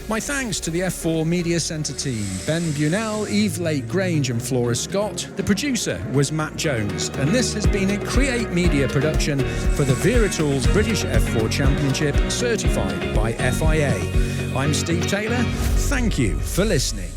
[SPEAKER 1] My thanks to the F4 Media Centre team, Ben Bunell, Eve Lake-Grange and Flora Scott. The producer was Matt Jones, and this has been a Create Media production for the Vera Tools British F4 Championship, certified by FIA. I'm Steve Taylor. Thank you for listening.